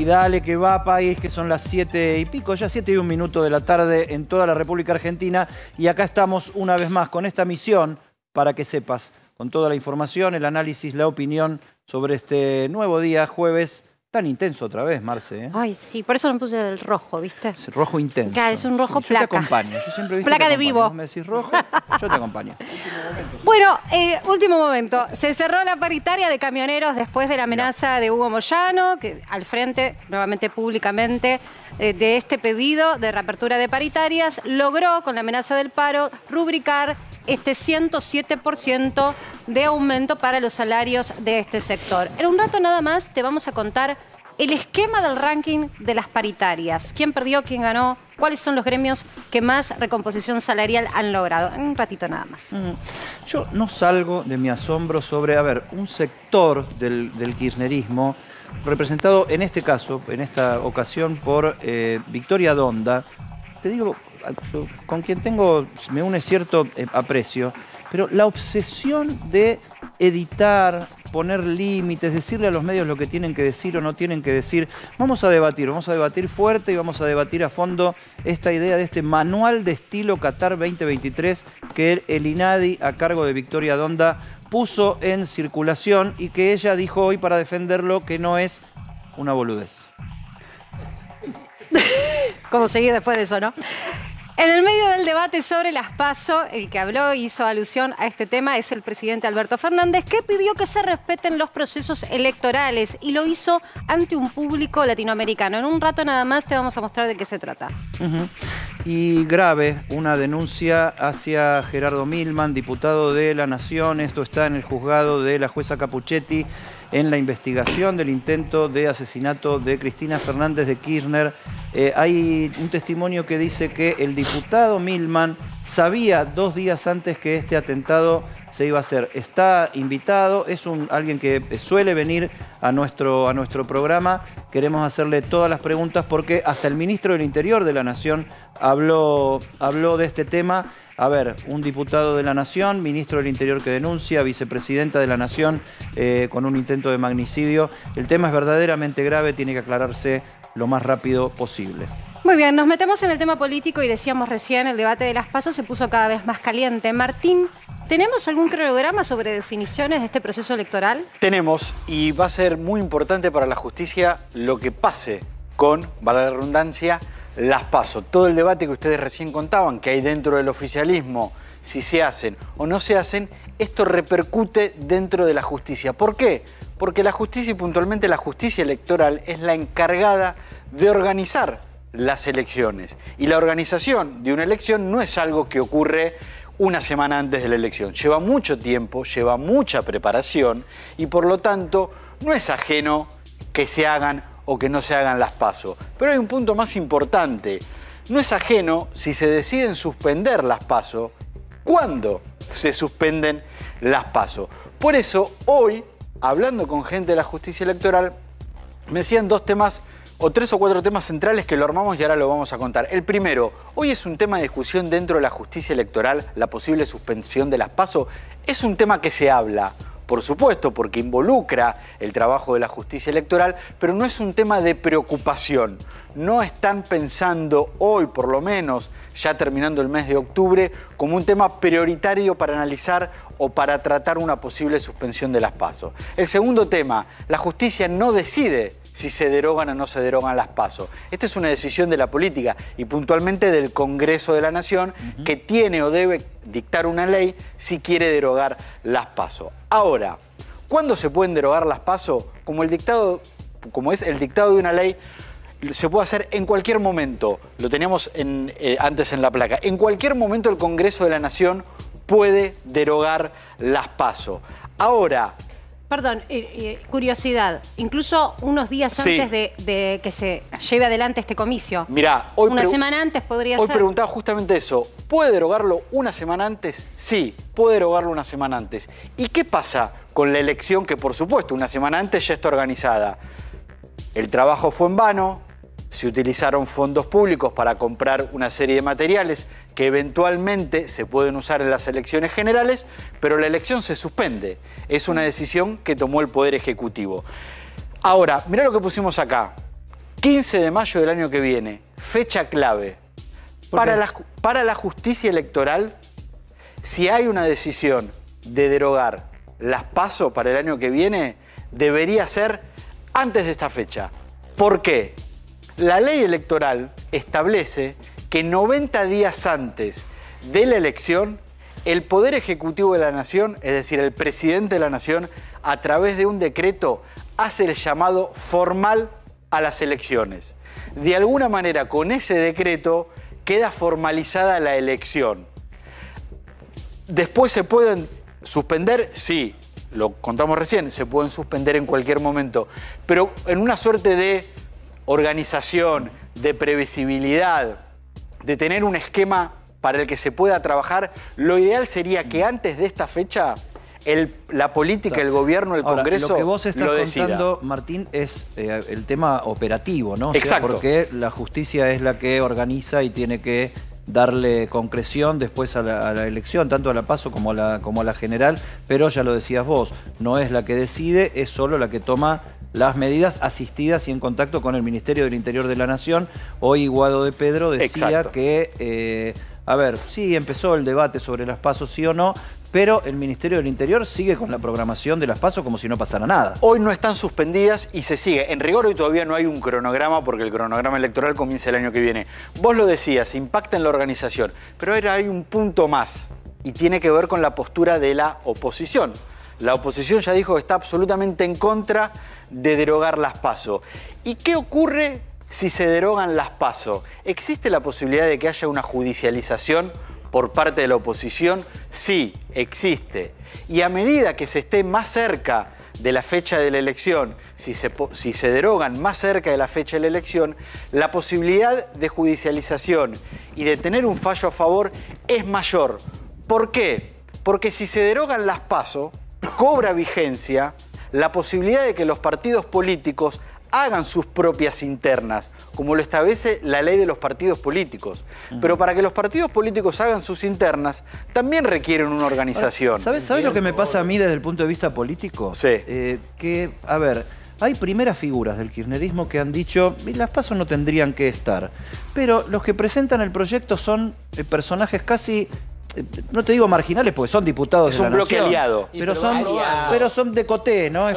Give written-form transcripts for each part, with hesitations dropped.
Y dale que va, país, que son las 7 y pico, ya 7 y 1 minuto de la tarde en toda la República Argentina. Y acá estamos una vez más con esta misión para que sepas, con toda la información, el análisis, la opinión sobre este nuevo día, jueves, tan intenso otra vez, Marce. Ay, sí, por eso me puse del rojo, ¿viste? Es rojo intenso. Claro, es un rojo sí, placa. Yo te acompaño. Yo siempre he placa de vivo. Vos me decís rojo, yo te acompaño. Bueno, último momento. Se cerró la paritaria de camioneros después de la amenaza de Hugo Moyano, que al frente, nuevamente públicamente, de este pedido de reapertura de paritarias, logró, con la amenaza del paro, rubricar este 107% de aumento para los salarios de este sector. En un rato nada más te vamos a contar el esquema del ranking de las paritarias. ¿Quién perdió, quién ganó? ¿Cuáles son los gremios que más recomposición salarial han logrado? En un ratito nada más. Yo no salgo de mi asombro sobre, un sector del kirchnerismo, representado en este caso, en esta ocasión, por Victoria Donda. Te digo, con quien me une cierto aprecio, pero la obsesión de editar, poner límites, decirle a los medios lo que tienen que decir o no tienen que decir. Vamos a debatir fuerte y vamos a debatir a fondo esta idea de este manual de estilo Qatar 2023 que el INADI, a cargo de Victoria Donda, puso en circulación y que ella dijo hoy para defenderlo que no es una boludez. ¿Cómo seguir después de eso, no? En el medio del debate sobre las PASO, el que habló y hizo alusión a este tema es el presidente Alberto Fernández, que pidió que se respeten los procesos electorales y lo hizo ante un público latinoamericano. En un rato nada más te vamos a mostrar de qué se trata. Y grave, una denuncia hacia Gerardo Milman, diputado de la Nación. Esto está en el juzgado de la jueza Capuchetti en la investigación del intento de asesinato de Cristina Fernández de Kirchner. Hay un testimonio que dice que el diputado Milman sabía 2 días antes que este atentado se iba a hacer. Está invitado, es alguien que suele venir a nuestro programa. Queremos hacerle todas las preguntas porque hasta el ministro del Interior de la Nación habló de este tema. Un diputado de la Nación, ministro del Interior que denuncia, vicepresidenta de la Nación con un intento de magnicidio. El tema es verdaderamente grave, tiene que aclararse lo más rápido posible. Muy bien, nos metemos en el tema político y decíamos recién, el debate de las PASO se puso cada vez más caliente. Martín, ¿tenemos algún cronograma sobre definiciones de este proceso electoral? Tenemos, y va a ser muy importante para la justicia lo que pase con, valga la redundancia, las PASO. Todo el debate que ustedes recién contaban, que hay dentro del oficialismo, si se hacen o no se hacen, esto repercute dentro de la justicia. ¿Por qué? Porque la justicia, y puntualmente la justicia electoral, es la encargada de organizar las elecciones. Y la organización de una elección no es algo que ocurre una semana antes de la elección. Lleva mucho tiempo, lleva mucha preparación y por lo tanto no es ajeno que se hagan o que no se hagan las PASO. Pero hay un punto más importante. No es ajeno si se deciden suspender las PASO, ¿cuándo se suspenden las PASO? Por eso, hoy, hablando con gente de la justicia electoral, me decían 2 temas, o 3 o 4 temas centrales que lo armamos y ahora lo vamos a contar. El primero, hoy es un tema de discusión dentro de la justicia electoral, la posible suspensión de las PASO. Es un tema que se habla, por supuesto, porque involucra el trabajo de la justicia electoral, pero no es un tema de preocupación. No están pensando hoy, por lo menos, ya terminando el mes de octubre, como un tema prioritario para analizar o para tratar una posible suspensión de las PASO. El segundo tema, la justicia no decide si se derogan o no se derogan las PASO. Esta es una decisión de la política y puntualmente del Congreso de la Nación que tiene o debe dictar una ley si quiere derogar las PASO. Ahora, ¿cuándo se pueden derogar las PASO? Como es el dictado de una ley, se puede hacer en cualquier momento. Lo teníamos antes en la placa. En cualquier momento el Congreso de la Nación puede derogar las PASO. Ahora, perdón, curiosidad, incluso unos días antes de que se lleve adelante este comicio. Mirá, una semana antes podría ser. Hoy preguntaba justamente eso. ¿Puede derogarlo una semana antes? Sí, puede derogarlo una semana antes. ¿Y qué pasa con la elección que, por supuesto, una semana antes ya está organizada? El trabajo fue en vano, se utilizaron fondos públicos para comprar una serie de materiales que eventualmente se pueden usar en las elecciones generales, pero la elección se suspende. Es una decisión que tomó el Poder Ejecutivo. Ahora, mirá lo que pusimos acá. 15 de mayo del año que viene, fecha clave. Para la justicia electoral, si hay una decisión de derogar las PASO para el año que viene, debería ser antes de esta fecha. ¿Por qué? La ley electoral establece que 90 días antes de la elección, el Poder Ejecutivo de la Nación, es decir, el presidente de la Nación, a través de un decreto, hace el llamado formal a las elecciones. De alguna manera, con ese decreto, queda formalizada la elección. Después se pueden suspender, sí, lo contamos recién, se pueden suspender en cualquier momento, pero en una suerte de organización, de previsibilidad, de tener un esquema para el que se pueda trabajar, lo ideal sería que antes de esta fecha la política, el gobierno, el Congreso lo que vos estás lo decida. contando, Martín, es el tema operativo, ¿no? Exacto. Porque la justicia es la que organiza y tiene que darle concreción después a la elección, tanto a la PASO como a la general, pero ya lo decías vos, no es la que decide, es solo la que toma las medidas asistidas y en contacto con el Ministerio del Interior de la Nación. Hoy Guado de Pedro decía Exacto. que, a ver, sí empezó el debate sobre las PASO, sí o no, pero el Ministerio del Interior sigue con la programación de las PASO como si no pasara nada. Hoy no están suspendidas y se sigue. En rigor hoy todavía no hay un cronograma porque el cronograma electoral comienza el año que viene. Vos lo decías, impacta en la organización, pero ahora hay un punto más y tiene que ver con la postura de la oposición. La oposición ya dijo que está absolutamente en contra de derogar las PASO. ¿Y qué ocurre si se derogan las PASO? ¿Existe la posibilidad de que haya una judicialización por parte de la oposición? Sí, existe. Y a medida que se esté más cerca de la fecha de la elección, si se derogan más cerca de la fecha de la elección, la posibilidad de judicialización y de tener un fallo a favor es mayor. ¿Por qué? Porque si se derogan las PASO, cobra vigencia la posibilidad de que los partidos políticos hagan sus propias internas, como lo establece la ley de los partidos políticos. Pero para que los partidos políticos hagan sus internas, también requieren una organización. ¿Sabes lo que me pasa a mí desde el punto de vista político? Sí. Que, a ver, hay primeras figuras del kirchnerismo que han dicho, las PASO no tendrían que estar, pero los que presentan el proyecto son personajes casi... no te digo marginales porque son diputados de la Nación. Es un bloque aliado. Pero son de coté, ¿no? Es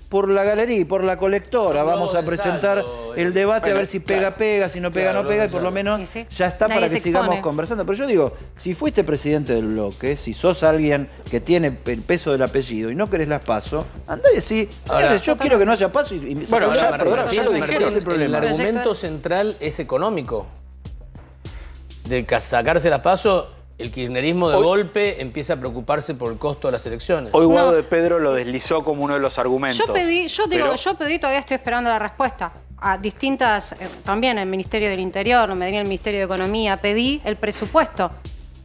por la galería, por la colectora. Vamos a presentar el debate a ver si pega, si no pega, no pega, y por lo menos ya está para que sigamos conversando. Pero yo digo, si fuiste presidente del bloque, si sos alguien que tiene el peso del apellido y no querés las PASO, andá y decís, yo quiero que no haya PASO y bueno, ya lo dijeron. El argumento central es económico. De sacarse las PASO, el kirchnerismo de golpe empieza a preocuparse por el costo de las elecciones. Hoy Guado de Pedro lo deslizó como uno de los argumentos. Yo pedí, todavía estoy esperando la respuesta. A distintas, también el Ministerio del Interior, me venía el Ministerio de Economía, pedí el presupuesto.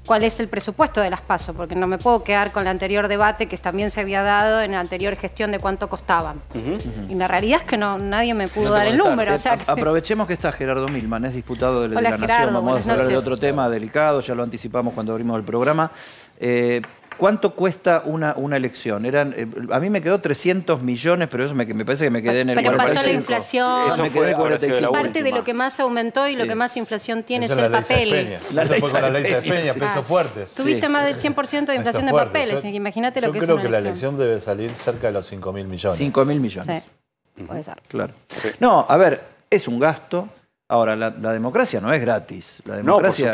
¿Cuál es el presupuesto de las PASO? Porque no me puedo quedar con el anterior debate que también se había dado en la anterior gestión de cuánto costaban. Y la realidad es que nadie me pudo dar el número. O sea, aprovechemos que está Gerardo Milman, es diputado de la Gerardo, Nación. Vamos a hablar de noches. otro tema delicado, ya lo anticipamos cuando abrimos el programa. ¿Cuánto cuesta una elección? A mí me quedó 300 millones, pero eso me parece que me quedé en el 45. Pero pasó la inflación. Eso fue 45. Parte de lo que más aumentó y lo que más inflación tiene es el papel. Eso fue con la ley de Peña, pesos fuertes. Tuviste más del 100% de inflación de papeles. Imagínate lo que es una elección. Yo creo que la elección debe salir cerca de los 5.000 millones. 5.000 millones. Sí, puede ser. Claro. No, a ver, es un gasto. Ahora, la democracia no es gratis. La democracia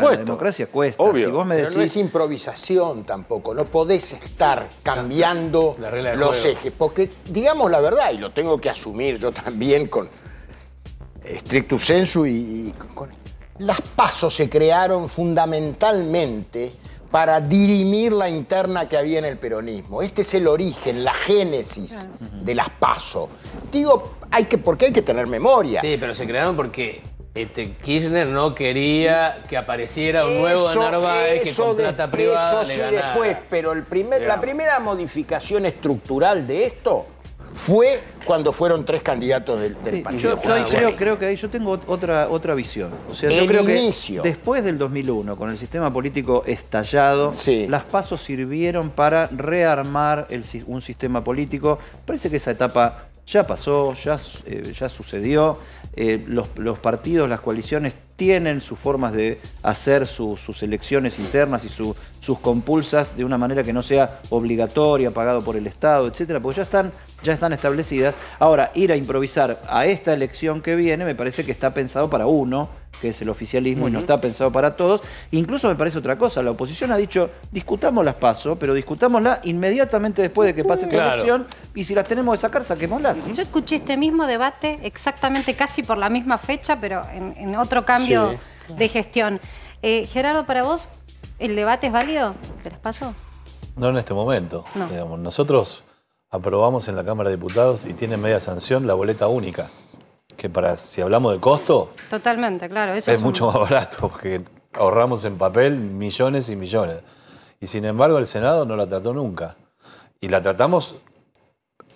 cuesta. Obvio. Si vos me decís... Pero no es improvisación tampoco. No podés estar cambiando los ejes. Porque, digamos la verdad, y lo tengo que asumir yo también con stricto sensu las PASO se crearon fundamentalmente para dirimir la interna que había en el peronismo. Este es el origen, la génesis de las PASO. Digo, porque hay que tener memoria. Sí, pero se crearon porque... Kirchner no quería que apareciera un nuevo Narváez que con plata privada eso le sí ganara. Después, pero la primera modificación estructural de esto fue cuando fueron 3 candidatos del partido. Yo creo que ahí yo tengo otra visión. O sea, yo creo que después del 2001, con el sistema político estallado, las PASO sirvieron para rearmar un sistema político. Parece que esa etapa ya pasó, ya sucedió. Los partidos, las coaliciones tienen sus formas de hacer sus elecciones internas y sus compulsas de una manera que no sea obligatoria, pagado por el Estado, etcétera, porque ya están establecidas. Ahora, ir a improvisar a esta elección que viene me parece que está pensado para uno, que es el oficialismo, y no está pensado para todos. Incluso me parece otra cosa, la oposición ha dicho, discutamos las PASO, pero discutámoslas inmediatamente después de que pase esta elección, y si las tenemos que sacar, saquémoslas. Yo escuché este mismo debate exactamente casi por la misma fecha, pero en otro cambio de gestión. Gerardo, para vos, ¿el debate es válido? ¿Te las pasó? No en este momento. No. Digamos, nosotros aprobamos en la Cámara de Diputados y tiene media sanción la boleta única, que si hablamos de costo, Totalmente, claro. Eso es mucho más barato, porque ahorramos en papel millones y millones. Y sin embargo el Senado no la trató nunca. Y la tratamos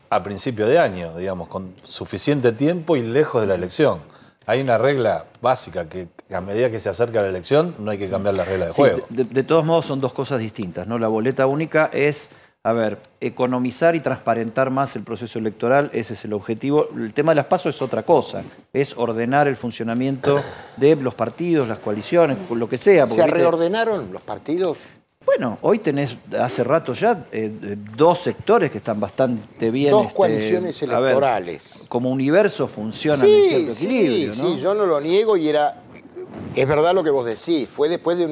a principio de año, digamos, con suficiente tiempo y lejos de la elección. Hay una regla básica que a medida que se acerca la elección no hay que cambiar la regla de juego. De todos modos son dos cosas distintas, ¿no? La boleta única es, a ver, economizar y transparentar más el proceso electoral, ese es el objetivo. El tema de las PASO es otra cosa, es ordenar el funcionamiento de los partidos, las coaliciones, lo que sea. ¿Se reordenaron los partidos? Bueno, hoy tenés hace rato ya dos sectores que están bastante bien. Dos coaliciones electorales. A ver, como universo funcionan en cierto equilibrio, ¿no? Sí, yo no lo niego y es verdad lo que vos decís, fue después de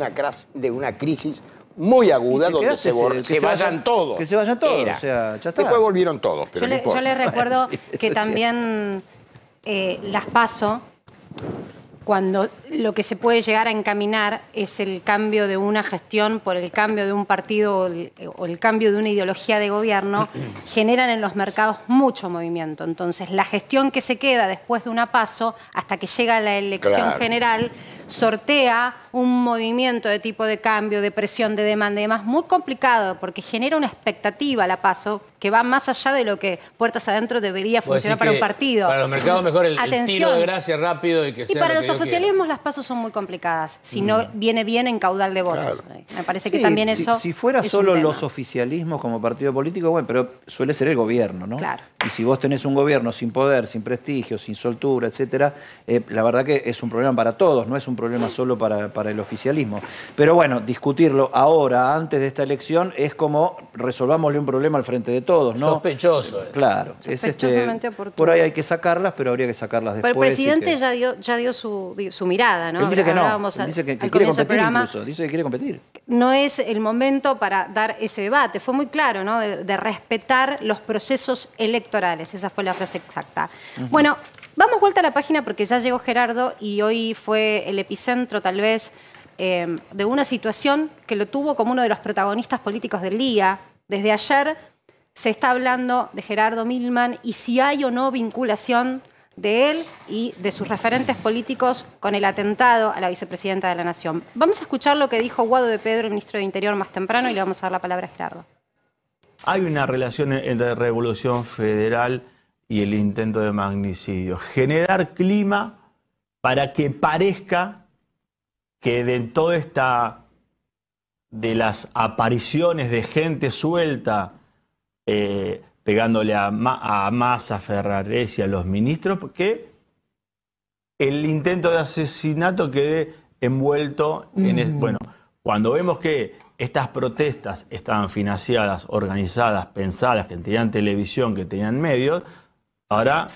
una crisis muy aguda donde se vayan todos. Que se vayan todos, o sea, ya está. Después volvieron todos, pero yo les recuerdo que también las PASO, cuando lo que se puede llegar a encaminar es el cambio de una gestión por el cambio de un partido o el cambio de una ideología de gobierno, generan en los mercados mucho movimiento. Entonces, la gestión que se queda después de una PASO, hasta que llega la elección general, sortea un movimiento de tipo de cambio, de presión, de demanda y demás, muy complicado, porque genera una expectativa la PASO que va más allá de lo que puertas adentro debería funcionar para un partido. Para los mercados mejor el tiro de gracia rápido y que sea. Y para los oficialismos las PASO son muy complicadas, si no viene bien en caudal de votos. Claro. Me parece que también eso si fuera solo los oficialismos como partido político, bueno, pero suele ser el gobierno, ¿no? Claro. Y si vos tenés un gobierno sin poder, sin prestigio, sin soltura, etcétera, la verdad que es un problema para todos, no es un problema solo para el oficialismo. Pero bueno, discutirlo ahora, antes de esta elección, es como resolvámosle un problema al frente de todos, ¿no? Sospechoso. Claro. Sospechosamente oportuno. Por ahí hay que sacarlas, pero habría que sacarlas después. Pero el presidente ya dio su mirada, ¿no? Él dice que no, él dice que quiere competir incluso, dice que quiere competir. No es el momento para dar ese debate. Fue muy claro, ¿no? De respetar los procesos electorales. Esa fue la frase exacta. Bueno, vamos vuelta a la página porque ya llegó Gerardo y hoy fue el epicentro, tal vez, de una situación que lo tuvo como uno de los protagonistas políticos del día. Desde ayer se está hablando de Gerardo Milman y si hay o no vinculación de él y de sus referentes políticos con el atentado a la vicepresidenta de la Nación. Vamos a escuchar lo que dijo Guado de Pedro, el ministro de Interior, más temprano y le vamos a dar la palabra a Gerardo. Hay una relación entre Revolución Federal y el intento de magnicidio. Generar clima para que parezca que de toda esta, de las apariciones de gente suelta, pegándole a Massa, a Ferraresi, a los ministros, que el intento de asesinato quede envuelto en... Bueno, cuando vemos que estas protestas estaban financiadas, organizadas, pensadas, que tenían televisión, que tenían medios, ahora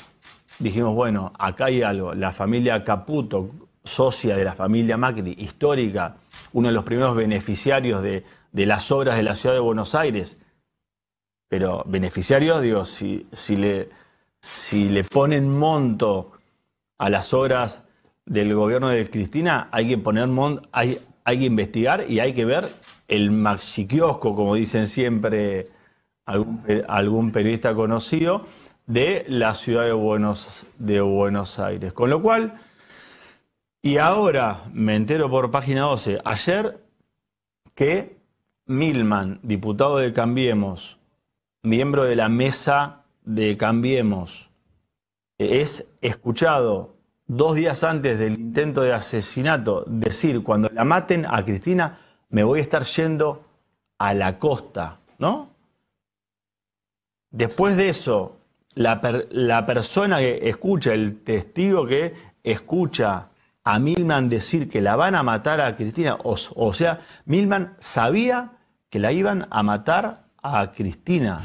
dijimos, bueno, acá hay algo. La familia Caputo, socia de la familia Macri, histórica, uno de los primeros beneficiarios de las obras de la ciudad de Buenos Aires, pero beneficiarios, digo, si le ponen monto a las obras del gobierno de Cristina, hay que poner hay que investigar y hay que ver el maxiquiosco, como dicen siempre algún periodista conocido, de la ciudad de Buenos Aires. Con lo cual, y ahora me entero por página 12, ayer, que Milman, diputado de Cambiemos, miembro de la mesa de Cambiemos, es escuchado 2 días antes del intento de asesinato decir, cuando la maten a Cristina, me voy a estar yendo a la costa, ¿no? Después de eso, la persona que escucha, el testigo que escucha a Milman decir que la van a matar a Cristina, o sea, Milman sabía que la iban a matar a Cristina.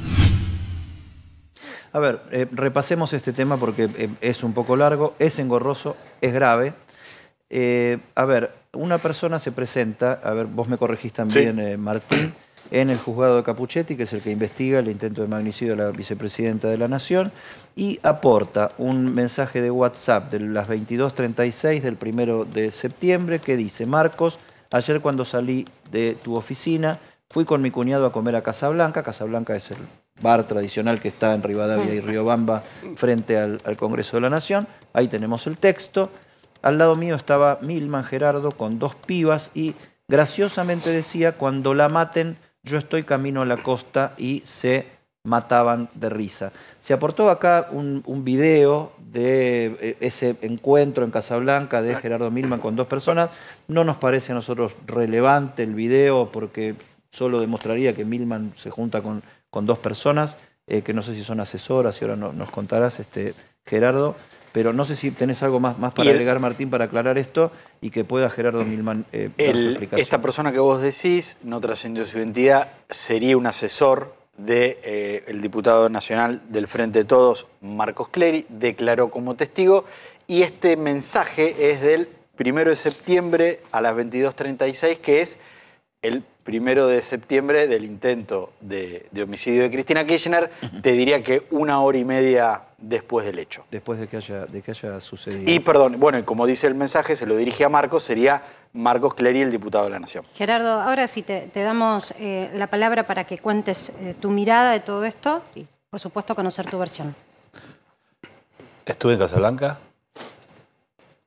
A ver, repasemos este tema porque es un poco largo, es engorroso, es grave. A ver, una persona se presenta, a ver, vos me corregís también, Martín, en el juzgado de Capuchetti, que es el que investiga el intento de magnicidio de la vicepresidenta de la Nación, y aporta un mensaje de WhatsApp de las 22:36 del 1 de septiembre que dice: Marcos, ayer cuando salí de tu oficina, fui con mi cuñado a comer a Casablanca. Casablanca es el bar tradicional que está en Rivadavia y Riobamba frente al Congreso de la Nación. Ahí tenemos el texto. Al lado mío estaba Milman Gerardo con 2 pibas y graciosamente decía: cuando la maten, yo estoy camino a la costa, y se mataban de risa. Se aportó acá un video de ese encuentro en Casablanca de Gerardo Milman con 2 personas. No nos parece a nosotros relevante el video porque solo demostraría que Milman se junta con 2 personas, que no sé si son asesoras, y ahora nos contarás, Gerardo. Pero no sé si tenés algo más para agregar, Martín, para aclarar esto y que pueda Gerardo Milman dar su explicación. Esta persona que vos decís, no trascendió su identidad, sería un asesor del diputado nacional del Frente de Todos, Marcos Clery, declaró como testigo, y este mensaje es del 1 de septiembre a las 22:36, que es el 1 de septiembre del intento de homicidio de Cristina Kirchner, te diría que 1 hora y media después del hecho. Después de que haya sucedido. Y perdón, bueno, y como dice el mensaje, se lo dirige a Marcos, sería Marcos Clery, el diputado de la Nación. Gerardo, ahora sí te damos la palabra para que cuentes tu mirada de todo esto y, por supuesto, conocer tu versión. Estuve en Casablanca.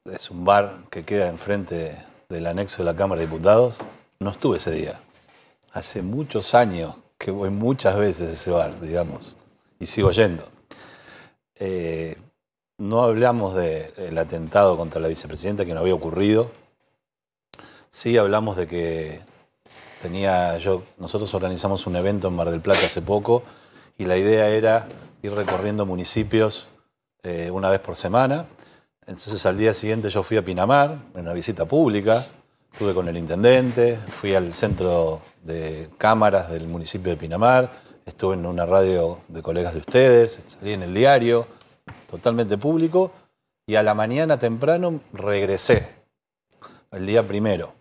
Es un bar que queda enfrente del anexo de la Cámara de Diputados. No estuve ese día. Hace muchos años que voy muchas veces a ese bar, digamos, y sigo yendo. No hablamos del atentado contra la vicepresidenta, que no había ocurrido. Sí hablamos de que nosotros organizamos un evento en Mar del Plata hace poco, y la idea era ir recorriendo municipios una vez por semana. Entonces al día siguiente yo fui a Pinamar, en una visita pública. Estuve con el intendente, fui al centro de cámaras del municipio de Pinamar, estuve en una radio de colegas de ustedes, salí en el diario, totalmente público, y a la mañana temprano regresé, el día 1.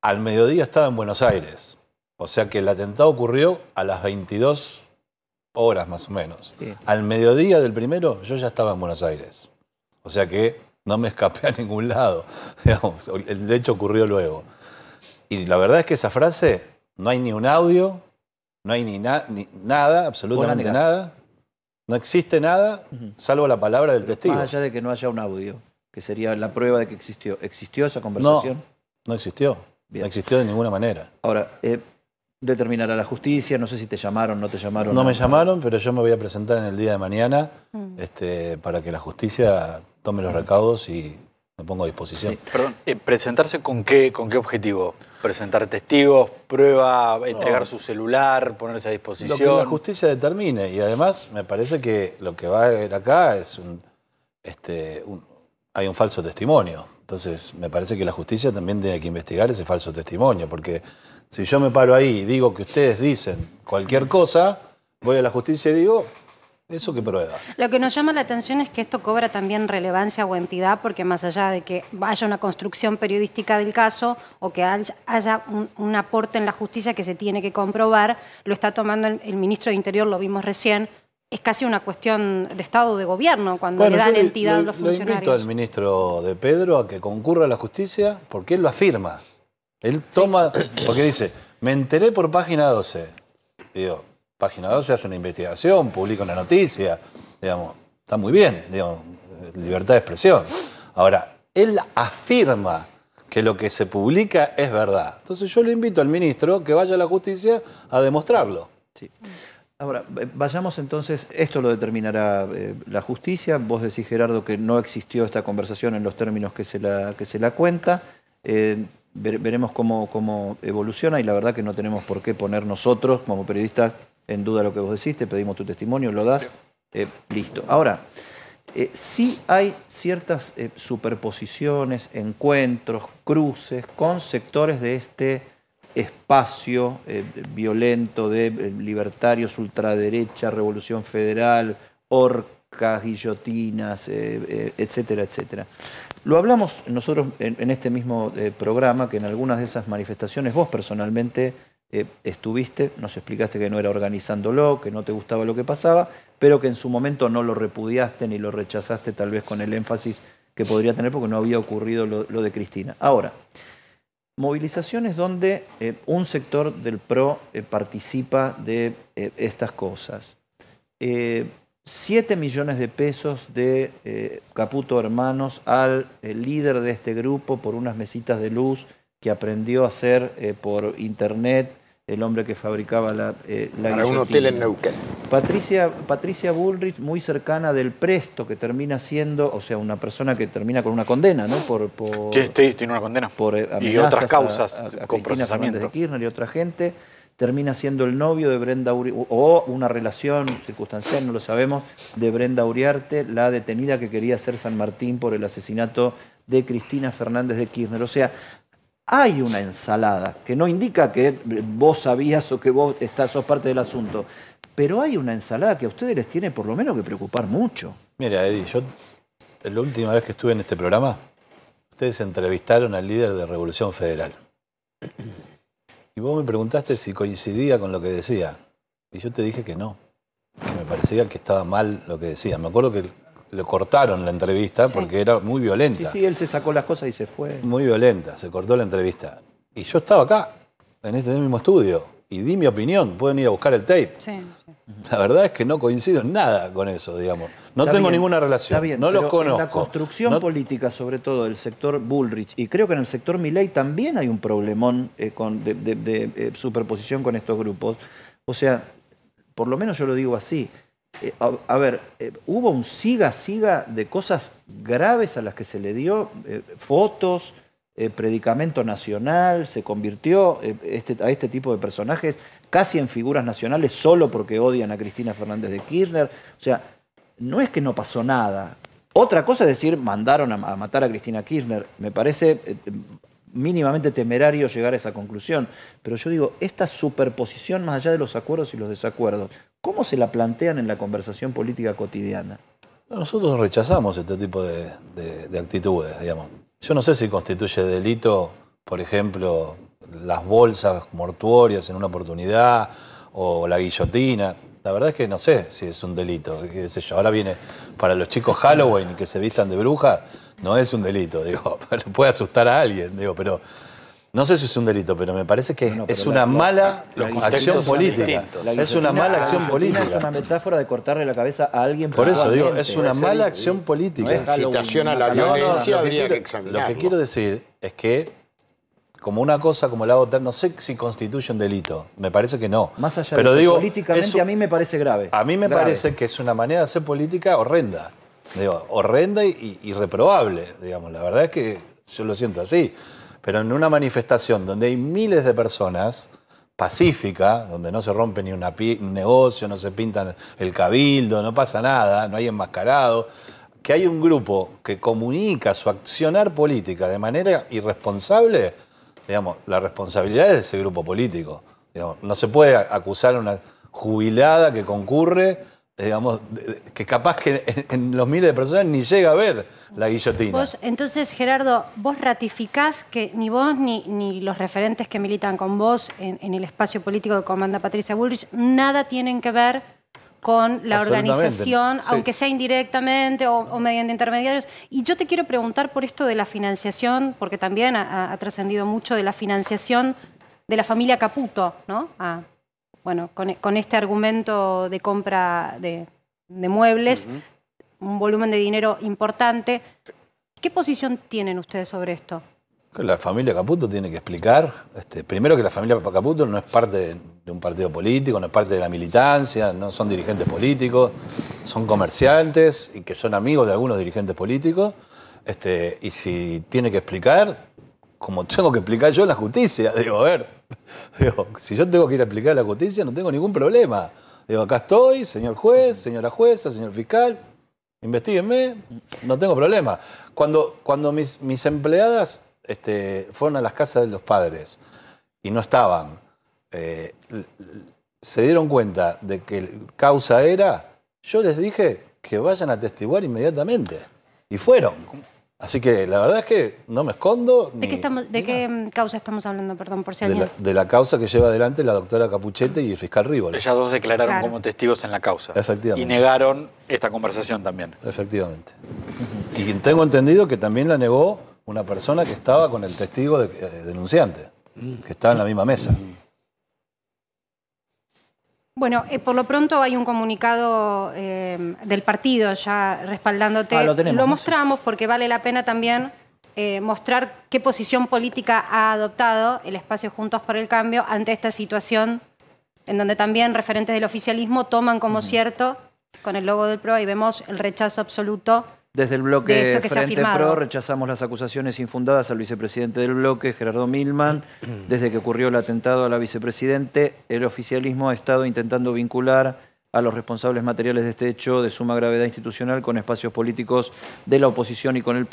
Al mediodía estaba en Buenos Aires, o sea que el atentado ocurrió a las 22 horas más o menos. Sí. Al mediodía del 1 yo ya estaba en Buenos Aires, o sea que no me escapé a ningún lado, digamos, el hecho ocurrió luego. Y la verdad es que esa frase, no hay ni un audio, no hay ni nada, absolutamente nada, no existe nada, salvo la palabra del testigo. Más allá de que no haya un audio, que sería la prueba de que existió. ¿Existió esa conversación? No existió. Bien. No existió de ninguna manera. Ahora, determinará la justicia, no sé si te llamaron, no te llamaron. No me llamaron, pero yo me voy a presentar en el día de mañana para que la justicia tome los recaudos y me pongo a disposición. Sí. Perdón, ¿presentarse con qué objetivo? ¿Presentar testigos, prueba, entregar su celular, ponerse a disposición? Lo que la justicia determine, y además me parece que lo que va a haber acá es hay un falso testimonio. Entonces me parece que la justicia también tiene que investigar ese falso testimonio, porque si yo me paro ahí y digo que ustedes dicen cualquier cosa, voy a la justicia y digo, ¿eso qué prueba? Lo que nos llama la atención es que esto cobra también relevancia o entidad, porque más allá de que haya una construcción periodística del caso o que haya un aporte en la justicia que se tiene que comprobar, lo está tomando el ministro de Interior, lo vimos recién. Es casi una cuestión de Estado de gobierno cuando le dan entidad a los funcionarios. Lo invito al ministro de Pedro a que concurra a la justicia porque él lo afirma. Él toma, porque dice, me enteré por Página 12. Digo, Página 12 hace una investigación, publica una noticia, digamos, está muy bien, digamos, libertad de expresión. Ahora, él afirma que lo que se publica es verdad. Entonces yo le invito al ministro que vaya a la justicia a demostrarlo. Sí. Ahora, vayamos entonces, esto lo determinará la justicia. Vos decís, Gerardo, que no existió esta conversación en los términos que se la cuenta. Veremos cómo evoluciona, y la verdad que no tenemos por qué poner nosotros, como periodistas, en duda lo que vos decís. Te pedimos tu testimonio, ¿lo das? Listo. Ahora, sí hay ciertas superposiciones, encuentros, cruces con sectores de este espacio violento de libertarios, ultraderecha, Revolución Federal, horcas, guillotinas, etcétera, etcétera. Lo hablamos nosotros en este mismo programa, que en algunas de esas manifestaciones vos personalmente estuviste, nos explicaste que no era organizándolo, que no te gustaba lo que pasaba, pero que en su momento no lo repudiaste ni lo rechazaste tal vez con el énfasis que podría tener porque no había ocurrido lo de Cristina. Ahora, movilizaciones donde un sector del PRO participa de estas cosas. 7 millones de pesos de Caputo Hermanos al líder de este grupo por unas mesitas de luz que aprendió a hacer por internet el hombre que fabricaba la para un hotel en Neuquén. Patricia Bullrich, muy cercana del Presto, que termina siendo, o sea, una persona que termina con una condena, ¿no? Sí, tiene una condena. Por y otras causas a con Cristina Fernández procesamiento. de Kirchner y otra gente. Termina siendo el novio de Brenda Uriarte, o una relación circunstancial, no lo sabemos, de Brenda Uriarte, la detenida que quería ser San Martín por el asesinato de Cristina Fernández de Kirchner. O sea, hay una ensalada, que no indica que vos sabías o que vos sos parte del asunto, pero hay una ensalada que a ustedes les tiene por lo menos que preocupar mucho. Mira, Eddie, yo la última vez que estuve en este programa, ustedes entrevistaron al líder de Revolución Federal. Y vos me preguntaste si coincidía con lo que decía. Y yo te dije que no, que me parecía que estaba mal lo que decía. Me acuerdo que le cortaron la entrevista porque era muy violenta. Sí, él se sacó las cosas y se fue. Muy violenta, se cortó la entrevista. Y yo estaba acá, en este mismo estudio, y di mi opinión. Pueden ir a buscar el tape. Sí. La verdad es que no coincido en nada con eso, digamos. No tengo ninguna relación, está bien, no los pero conozco. En la construcción política, sobre todo del sector Bullrich, y creo que en el sector Milei también hay un problemón de superposición con estos grupos. O sea, por lo menos yo lo digo así. A ver, hubo un siga de cosas graves a las que se le dio, fotos, predicamento nacional, se convirtió a este tipo de personajes casi en figuras nacionales solo porque odian a Cristina Fernández de Kirchner. O sea, no es que no pasó nada. Otra cosa es decir, mandaron a matar a Cristina Kirchner. Me parece mínimamente temerario llegar a esa conclusión. Pero yo digo, esta superposición más allá de los acuerdos y los desacuerdos, ¿cómo se la plantean en la conversación política cotidiana? Nosotros rechazamos este tipo de actitudes, digamos. Yo no sé si constituye delito, por ejemplo, las bolsas mortuorias en una oportunidad o la guillotina. La verdad es que no sé si es un delito, qué sé yo. Ahora viene para los chicos Halloween que se vistan de bruja, no es un delito, digo, puede asustar a alguien, digo, pero no sé si es un delito, pero me parece que es una mala acción política. Es una mala acción política. Es una metáfora de cortarle la cabeza a alguien. Por eso digo, es una mala acción política. Incitación a la violencia habría que examinarlo. Lo que quiero decir es que como una cosa como la otra, no sé si constituye un delito. Me parece que no. Más allá pero de eso, digo, políticamente a mí me parece grave. A mí me parece que es una manera de hacer política horrenda. Digo, horrenda y reprobable, digamos. La verdad es que yo lo siento así. Pero en una manifestación donde hay miles de personas, pacífica, donde no se rompe ni un negocio, no se pintan el cabildo, no pasa nada, no hay enmascarado, que hay un grupo que comunica su accionar política de manera irresponsable, digamos, la responsabilidad es de ese grupo político. Digamos, no se puede acusar a una jubilada que concurre, digamos, que capaz que en los miles de personas ni llega a ver la guillotina. Vos, entonces, Gerardo, vos ratificás que ni vos ni los referentes que militan con vos en el espacio político que comanda Patricia Bullrich nada tienen que ver con la organización, sí, aunque sea indirectamente o mediante intermediarios. Y yo te quiero preguntar por esto de la financiación, porque también ha trascendido mucho de la financiación de la familia Caputo, ¿no? Bueno, con este argumento de compra de muebles, un volumen de dinero importante. ¿Qué posición tienen ustedes sobre esto? La familia Caputo tiene que explicar, primero que la familia Caputo no es parte de un partido político, no es parte de la militancia, no son dirigentes políticos, son comerciantes y que son amigos de algunos dirigentes políticos. Y si tiene que explicar, como tengo que explicar yo en la justicia, digo, a ver, si yo tengo que ir a explicar a la justicia no tengo ningún problema. Digo, acá estoy, señor juez, señora jueza, señor fiscal, investíguenme, no tengo problema. Cuando mis empleadas fueron a las casas de los padres y no estaban, se dieron cuenta de que causa era, yo les dije que vayan a atestiguar inmediatamente. Y fueron. Así que la verdad es que no me escondo. ¿De qué causa estamos hablando? Perdón, por si alguien... De la causa que lleva adelante la doctora Capuchetti y el fiscal Rívolo. Ellas dos declararon como testigos en la causa. Efectivamente. Y negaron esta conversación también. Efectivamente. Y tengo entendido que también la negó una persona que estaba con el testigo denunciante, que estaba en la misma mesa. Bueno, por lo pronto hay un comunicado del partido ya respaldándote. Lo tenemos, lo mostramos porque vale la pena también mostrar qué posición política ha adoptado el espacio Juntos por el Cambio ante esta situación en donde también referentes del oficialismo toman como cierto, con el logo del PRO, y vemos el rechazo absoluto. Desde el bloque Frente Pro rechazamos las acusaciones infundadas al vicepresidente del bloque, Gerardo Milman. Desde que ocurrió el atentado a la vicepresidente, el oficialismo ha estado intentando vincular a los responsables materiales de este hecho de suma gravedad institucional con espacios políticos de la oposición y con el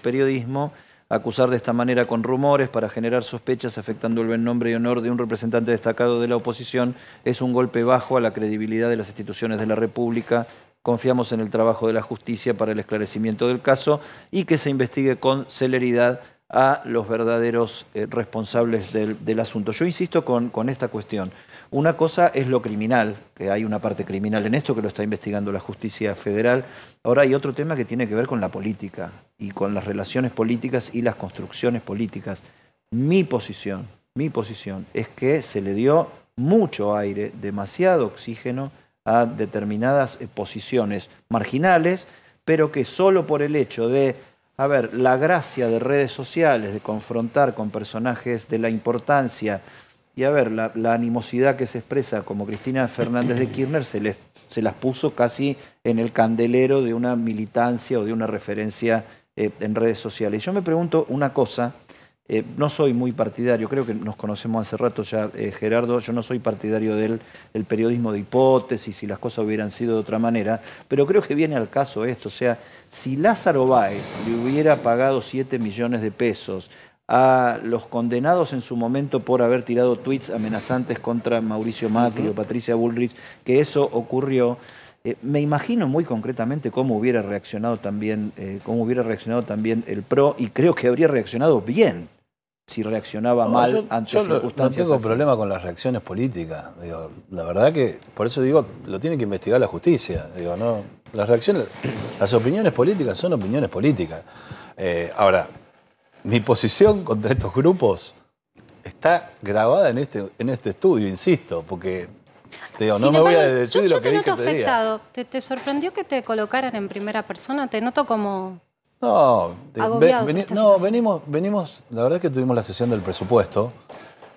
periodismo. Acusar de esta manera con rumores para generar sospechas afectando el buen nombre y honor de un representante destacado de la oposición es un golpe bajo a la credibilidad de las instituciones de la República. Confiamos en el trabajo de la justicia para el esclarecimiento del caso y que se investigue con celeridad a los verdaderos responsables del asunto. Yo insisto con esta cuestión. Una cosa es lo criminal, que hay una parte criminal en esto que lo está investigando la justicia federal. Ahora hay otro tema que tiene que ver con la política y con las relaciones políticas y las construcciones políticas. Mi posición es que se le dio mucho aire, demasiado oxígeno a determinadas posiciones marginales, pero que solo por el hecho de, la gracia de redes sociales, de confrontar con personajes de la importancia y la animosidad que se expresa como Cristina Fernández de Kirchner se las puso casi en el candelero de una militancia o de una referencia en redes sociales. Yo me pregunto una cosa. No soy muy partidario, creo que nos conocemos hace rato ya, Gerardo, yo no soy partidario del periodismo de hipótesis, si las cosas hubieran sido de otra manera, pero creo que viene al caso esto, o sea, si Lázaro Báez le hubiera pagado 7 millones de pesos a los condenados en su momento por haber tirado tweets amenazantes contra Mauricio Macri o Patricia Bullrich, que eso ocurrió, me imagino muy concretamente cómo hubiera reaccionado también el PRO, y creo que habría reaccionado bien si reaccionaba mal ante circunstancias no tengo así. problema con las reacciones políticas. Digo, la verdad que, por eso digo, lo tiene que investigar la justicia. Digo, no, las opiniones políticas son opiniones políticas. Ahora, mi posición contra estos grupos está grabada en este estudio, insisto, porque digo, no me voy a decir lo que dije ese día. ¿Te sorprendió que te colocaran en primera persona? Te noto como... No, venimos, la verdad es que tuvimos la sesión del presupuesto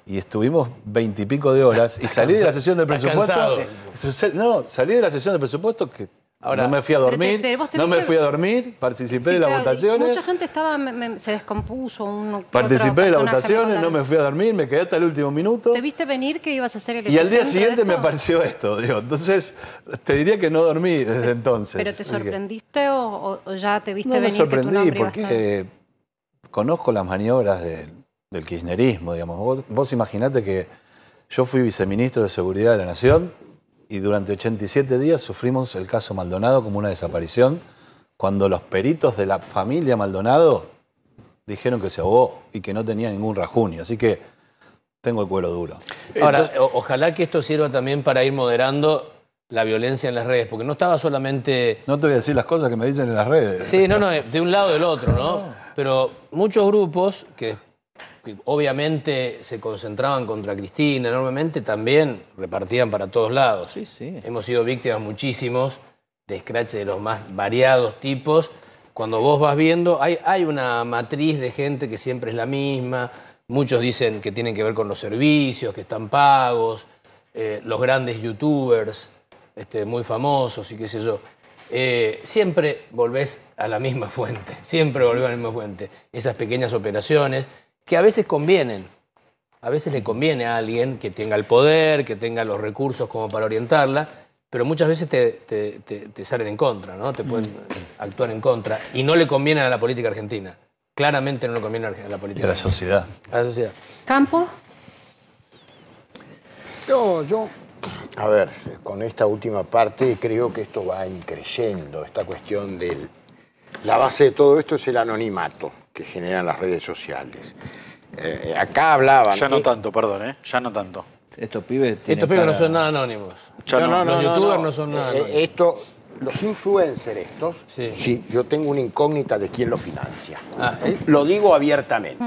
y estuvimos 20 y pico de horas y salí de la sesión del presupuesto. Salí de la sesión del presupuesto que no me fui a dormir, participé de las votaciones. Mucha gente se descompuso. Participé de las votaciones, no me fui a dormir, me quedé hasta el último minuto. ¿Te viste venir que ibas a hacer el Y al día siguiente me apareció esto, digo. Entonces, te diría que no dormí desde entonces. ¿Pero te sorprendiste o ya te viste venir? No me sorprendí porque conozco las maniobras del kirchnerismo, digamos. Vos imaginate que yo fui viceministro de Seguridad de la Nación y durante 87 días sufrimos el caso Maldonado como una desaparición, cuando los peritos de la familia Maldonado dijeron que se ahogó y que no tenía ningún rajunio. Así que tengo el cuero duro. Ahora, ojalá que esto sirva también para ir moderando la violencia en las redes, porque no estaba solamente... No te voy a decir las cosas que me dicen en las redes. Sí, no, de un lado o del otro, ¿no? Pero muchos grupos que obviamente se concentraban contra Cristina enormemente, también repartían para todos lados. Sí, sí. Hemos sido víctimas muchísimos de escraches de los más variados tipos. Cuando vos vas viendo, hay una matriz de gente que siempre es la misma. Muchos dicen que tienen que ver con los servicios, que están pagos, los grandes youtubers muy famosos y qué sé yo. Siempre volvés a la misma fuente, siempre volvés a la misma fuente. Esas pequeñas operaciones que a veces convienen a veces le conviene a alguien que tenga el poder, que tenga los recursos como para orientarla, pero muchas veces te salen en contra, ¿no? Te pueden actuar en contra. Y no le conviene a la política argentina. Claramente no le conviene a la política. Y a la sociedad. A la sociedad. ¿Campos? No, a ver, con esta última parte creo que esto va increyendo, esta cuestión del... La base de todo esto es el anonimato que generan las redes sociales. Acá hablaban... Ya no tanto, perdón, ¿eh? Ya no tanto. Estos pibes no son nada anónimos. Los youtubers no son nada anónimos. Los influencers estos, sí, yo tengo una incógnita de quién lo financia. Lo digo abiertamente.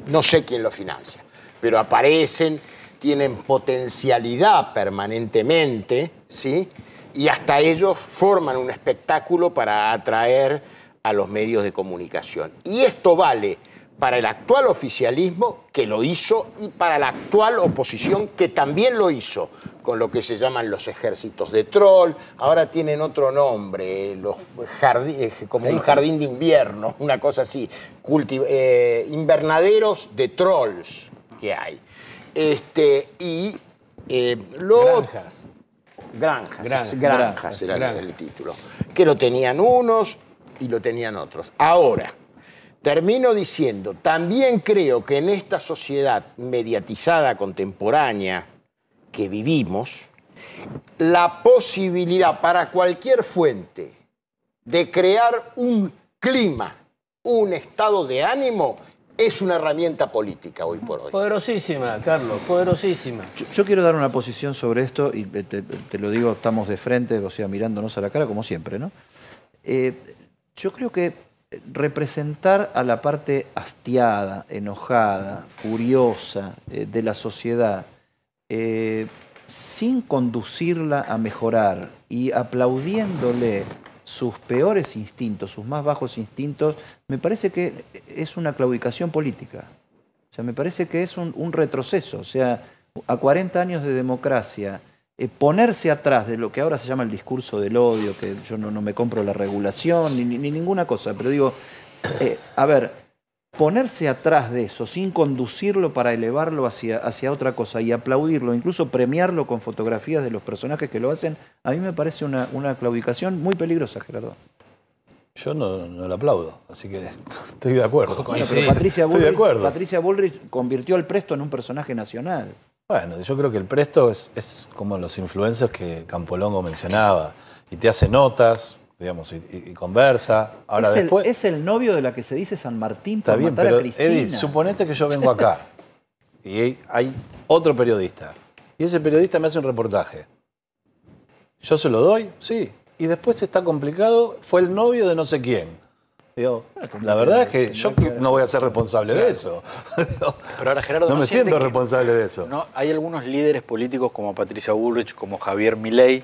No sé quién lo financia, pero aparecen, tienen potencialidad permanentemente, ¿sí? Y hasta ellos forman un espectáculo para atraer a los medios de comunicación. Y esto vale para el actual oficialismo, que lo hizo, y para la actual oposición, que también lo hizo, con lo que se llaman los ejércitos de troll. Ahora tienen otro nombre, como un jardín de invierno, una cosa así, invernaderos de trolls que hay. Granjas era el título. Que lo tenían unos y lo tenían otros. Ahora, termino diciendo, también creo que en esta sociedad mediatizada contemporánea que vivimos, la posibilidad para cualquier fuente de crear un clima, un estado de ánimo, es una herramienta política hoy por hoy. Poderosísima, Carlos, poderosísima. Yo quiero dar una posición sobre esto, y te lo digo, estamos de frente, o sea, mirándonos a la cara, como siempre, ¿no? Yo creo que representar a la parte hastiada, enojada, furiosa de la sociedad, sin conducirla a mejorar y aplaudiéndole sus peores instintos, sus más bajos instintos, me parece que es una claudicación política. O sea, me parece que es un retroceso. O sea, a 40 años de democracia, ponerse atrás de lo que ahora se llama el discurso del odio, que yo no me compro la regulación ni ninguna cosa, pero digo, a ver, ponerse atrás de eso sin conducirlo para elevarlo hacia otra cosa y aplaudirlo, incluso premiarlo con fotografías de los personajes que lo hacen, a mí me parece una claudicación muy peligrosa, Gerardo. Yo no lo aplaudo, así que estoy de acuerdo. Bueno, pero Patricia Bullrich convirtió al Presto en un personaje nacional. Bueno, yo creo que el Presto es como los influencers que Campolongo mencionaba, y te hace notas, digamos, y conversa. Ahora después... Es el novio de la que se dice San Martín por está bien, matar pero, a Cristina. Eddie, suponete que yo vengo acá y hay otro periodista, y ese periodista me hace un reportaje. ¿Yo se lo doy? Sí. Y después está complicado, fue el novio de no sé quién. Digo, la verdad es que yo no voy a ser responsable de eso. Pero ahora, Gerardo, no me siento responsable de eso. No, hay algunos líderes políticos como Patricia Bullrich, como Javier Milei,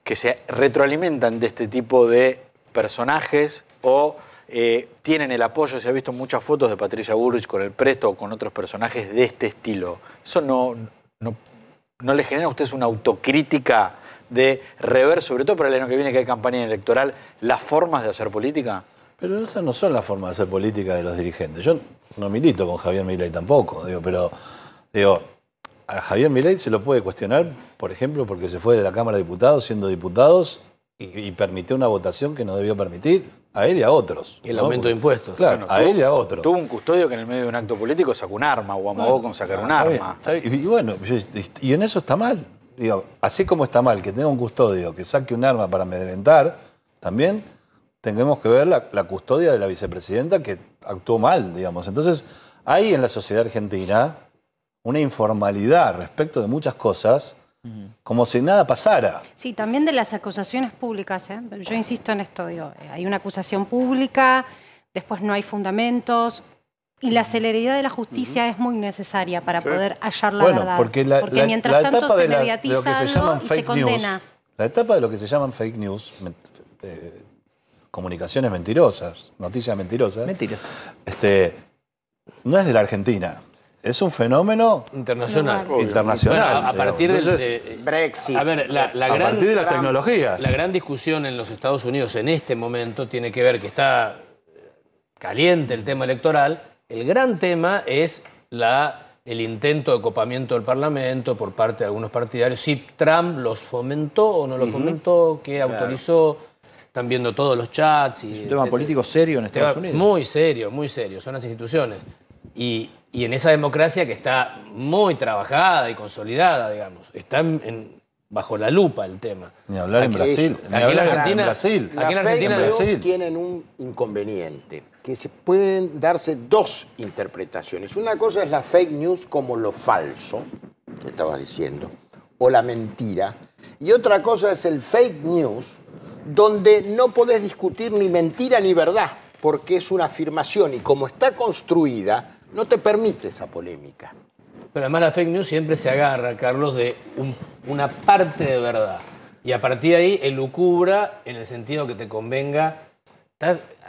que se retroalimentan de este tipo de personajes o tienen el apoyo. Se ha visto muchas fotos de Patricia Bullrich con el Presto o con otros personajes de este estilo. ¿Eso no le genera a ustedes una autocrítica de rever, sobre todo para el año que viene que hay campaña electoral, las formas de hacer política? Pero esas no son las formas de hacer política de los dirigentes. Yo no milito con Javier Milei tampoco, pero a Javier Milei se lo puede cuestionar, por ejemplo, porque se fue de la Cámara de Diputados siendo diputados y permitió una votación que no debió permitir a él y a otros. Y el aumento de impuestos. Claro, a él y a otros. Tuvo un custodio que en el medio de un acto político sacó un arma o amagó con sacar un arma. Y bueno, y en eso está mal. Digo, así como está mal que tenga un custodio que saque un arma para amedrentar, también tenemos que ver la custodia de la vicepresidenta que actuó mal, digamos. Entonces, hay en la sociedad argentina una informalidad respecto de muchas cosas, como si nada pasara. Sí, también de las acusaciones públicas. Yo insisto en esto, hay una acusación pública, después no hay fundamentos, y la celeridad de la justicia es muy necesaria para poder hallar la verdad. Porque mientras tanto se mediatiza algo y se condena. La etapa de lo que se llaman fake news, comunicaciones mentirosas, noticias mentirosas. Mentiras. No es de la Argentina. Es un fenómeno internacional. Internacional. Bueno, a partir del Brexit. A ver, a partir de las tecnologías. La gran discusión en los Estados Unidos en este momento tiene que ver que está caliente el tema electoral. El gran tema es la el intento de copamiento del Parlamento por parte de algunos partidarios. Si Trump los fomentó o no los fomentó, que autorizó. Están viendo todos los chats. Es un tema político serio en Estados Unidos. Muy serio, muy serio. Son las instituciones. Y en esa democracia que está muy trabajada y consolidada, digamos. Está bajo la lupa el tema. Ni hablar en Brasil. Aquí en Argentina, aquí en Argentina tienen un inconveniente, que se pueden darse dos interpretaciones. Una cosa es la fake news como lo falso, que estabas diciendo, o la mentira. Y otra cosa es el fake news, donde no podés discutir ni mentira ni verdad, porque es una afirmación y como está construida, no te permite esa polémica. Pero además la fake news siempre se agarra, Carlos, de una parte de verdad. Y a partir de ahí elucubra en el sentido que te convenga.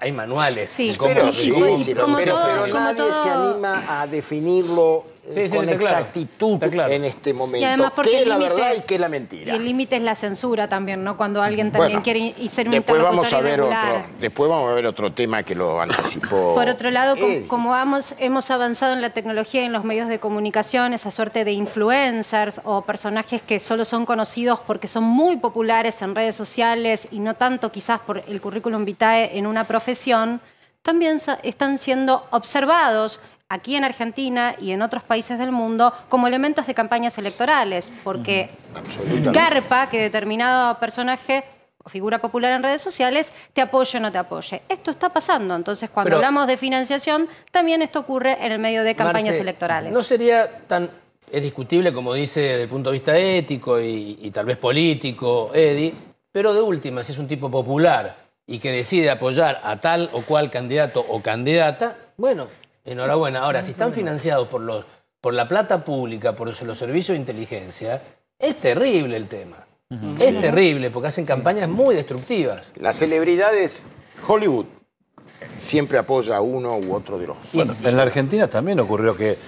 Hay manuales. Sí, Pero nadie todo se anima a definirlo con exactitud en este momento. Y además ¿Qué es la verdad y qué es la mentira? Y el límite es la censura también, ¿no? Cuando alguien también quiere ser un después vamos a ver irregular. Después vamos a ver otro tema que lo anticipó. Por otro lado, como hemos avanzado en la tecnología y en los medios de comunicación, esa suerte de influencers o personajes que solo son conocidos porque son muy populares en redes sociales y no tanto quizás por el currículum vitae en una profesión, también están siendo observados aquí en Argentina y en otros países del mundo como elementos de campañas electorales, porque garpa que determinado personaje o figura popular en redes sociales te apoye o no te apoye. Esto está pasando, entonces cuando hablamos de financiación, también esto ocurre en el medio de campañas electorales. No sería tan... Es discutible, como dice, desde el punto de vista ético y tal vez político, Eddie, pero de última, si es un tipo popular y que decide apoyar a tal o cual candidato o candidata, bueno, enhorabuena. Ahora, si están financiados por la plata pública, por los servicios de inteligencia, es terrible el tema. Es terrible, porque hacen campañas muy destructivas. Las celebridades, Hollywood siempre apoya a uno u otro de los... Bueno, en la Argentina también ocurrió que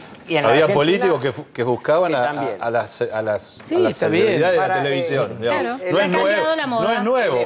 había políticos que buscaban a las celebridades de la televisión. Claro. No es nuevo. No es nuevo.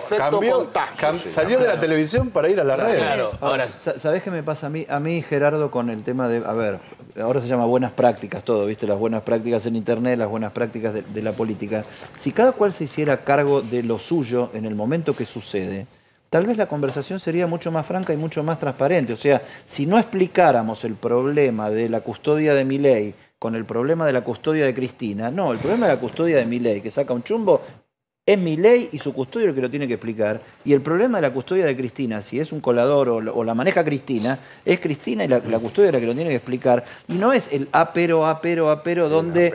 Salió de la televisión para ir a la red. Claro. Ahora, ¿sabés qué me pasa a mí, Gerardo, con el tema de... A ver, ahora se llama buenas prácticas todo, ¿viste? Las buenas prácticas en Internet, las buenas prácticas de la política. Si cada cual se hiciera cargo de lo suyo en el momento que sucede, tal vez la conversación sería mucho más franca y mucho más transparente. O sea, si no explicáramos el problema de la custodia de Milei con el problema de la custodia de Cristina, no, el problema de la custodia de Milei, que saca un chumbo, es Milei y su custodio el que lo tiene que explicar. Y el problema de la custodia de Cristina, si es un colador o la maneja Cristina, es Cristina y la custodia la que lo tiene que explicar. Y no es el pero, donde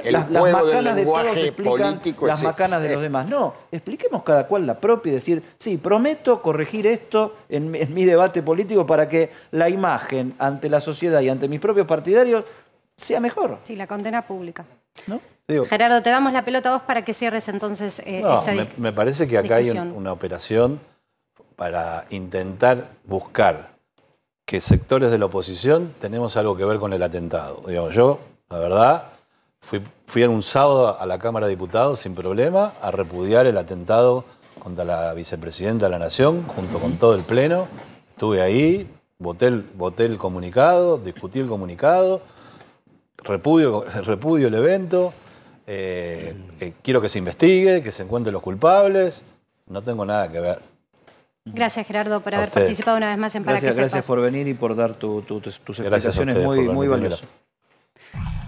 las macanas de todos explican las macanas de los demás. No, expliquemos cada cual la propia y decir, sí, prometo corregir esto en mi debate político para que la imagen ante la sociedad y ante mis propios partidarios sea mejor. Sí, la condena pública. ¿No? Digo, Gerardo, te damos la pelota a vos para que cierres entonces esta me parece que acá discusión. hay una operación para intentar buscar que sectores de la oposición tenemos algo que ver con el atentado. Digamos, yo, la verdad, fui en un sábado a la Cámara de Diputados sin problema a repudiar el atentado contra la vicepresidenta de la Nación, junto con todo el Pleno. Estuve ahí, voté el comunicado, discutí el comunicado, repudio el evento. Quiero que se investigue, que se encuentren los culpables. No tengo nada que ver. Gracias, Gerardo, por haber participado una vez más en Para que Sepas. Gracias por venir y por dar tus explicaciones muy valiosas.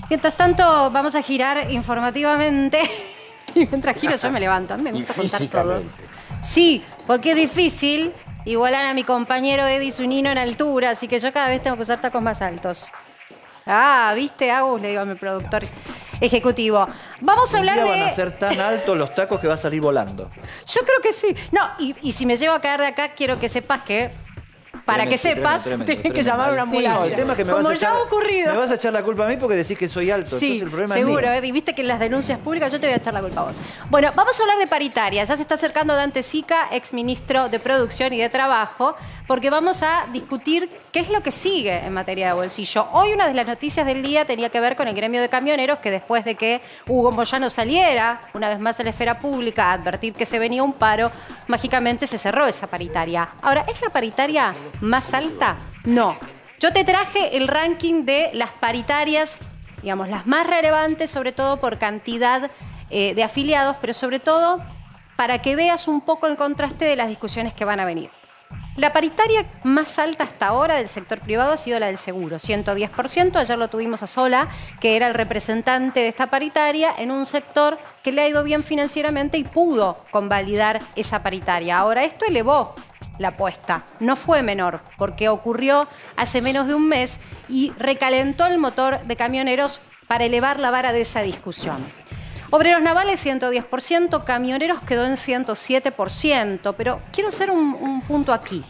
Mientras tanto, vamos a girar informativamente. Y mientras giro yo me levanto. A mí me gusta contar todo. Sí, porque es difícil igualar a mi compañero Eddie Zunino en altura, así que yo cada vez tengo que usar tacos más altos. Ah, ¿viste, Agus? Le digo a mi productor ejecutivo. Vamos a hablar de... van a ser tan altos los tacos que va a salir volando. Yo creo que sí. No, y si me llevo a caer de acá, quiero que sepas que... Para que sepas, tienes que llamar a una ambulancia. El tema es que me vas a echar la culpa a mí porque decís que soy alto. Sí, entonces el problema seguro, es mío. Eddie. Viste que en las denuncias públicas yo te voy a echar la culpa a vos. Bueno, vamos a hablar de paritaria. Ya se está acercando Dante Sica, exministro de Producción y de Trabajo, porque vamos a discutir qué es lo que sigue en materia de bolsillo. Hoy una de las noticias del día tenía que ver con el gremio de camioneros, que después de que Hugo Moyano saliera una vez más a la esfera pública a advertir que se venía un paro, mágicamente se cerró esa paritaria. Ahora, ¿es la paritaria más alta? No. Yo te traje el ranking de las paritarias, digamos, las más relevantes, sobre todo por cantidad de afiliados, pero sobre todo para que veas un poco el contraste de las discusiones que van a venir. La paritaria más alta hasta ahora del sector privado ha sido la del seguro, 110%. Ayer lo tuvimos a Sola, que era el representante de esta paritaria en un sector que le ha ido bien financieramente y pudo convalidar esa paritaria. Ahora, esto elevó la apuesta, no fue menor, porque ocurrió hace menos de un mes y recalentó el motor de camioneros para elevar la vara de esa discusión. Obreros navales 110%, camioneros quedó en 107%, pero quiero hacer un punto aquí.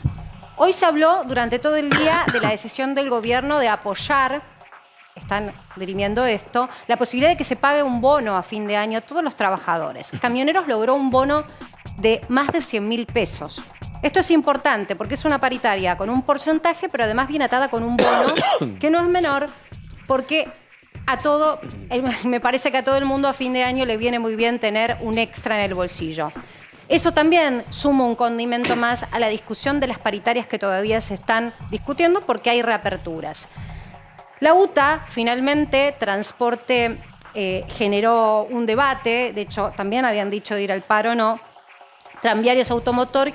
Hoy se habló durante todo el día de la decisión del gobierno de apoyar, están dirimiendo esto, la posibilidad de que se pague un bono a fin de año a todos los trabajadores. Camioneros logró un bono de más de 100.000 pesos. Esto es importante porque es una paritaria con un porcentaje, pero además viene atada con un bono que no es menor porque me parece que a todo el mundo a fin de año le viene muy bien tener un extra en el bolsillo. Eso también suma un condimento más a la discusión de las paritarias que todavía se están discutiendo porque hay reaperturas. La UTA, finalmente, Transporte, generó un debate, de hecho también habían dicho de ir al paro o no. Tranviarios Automotor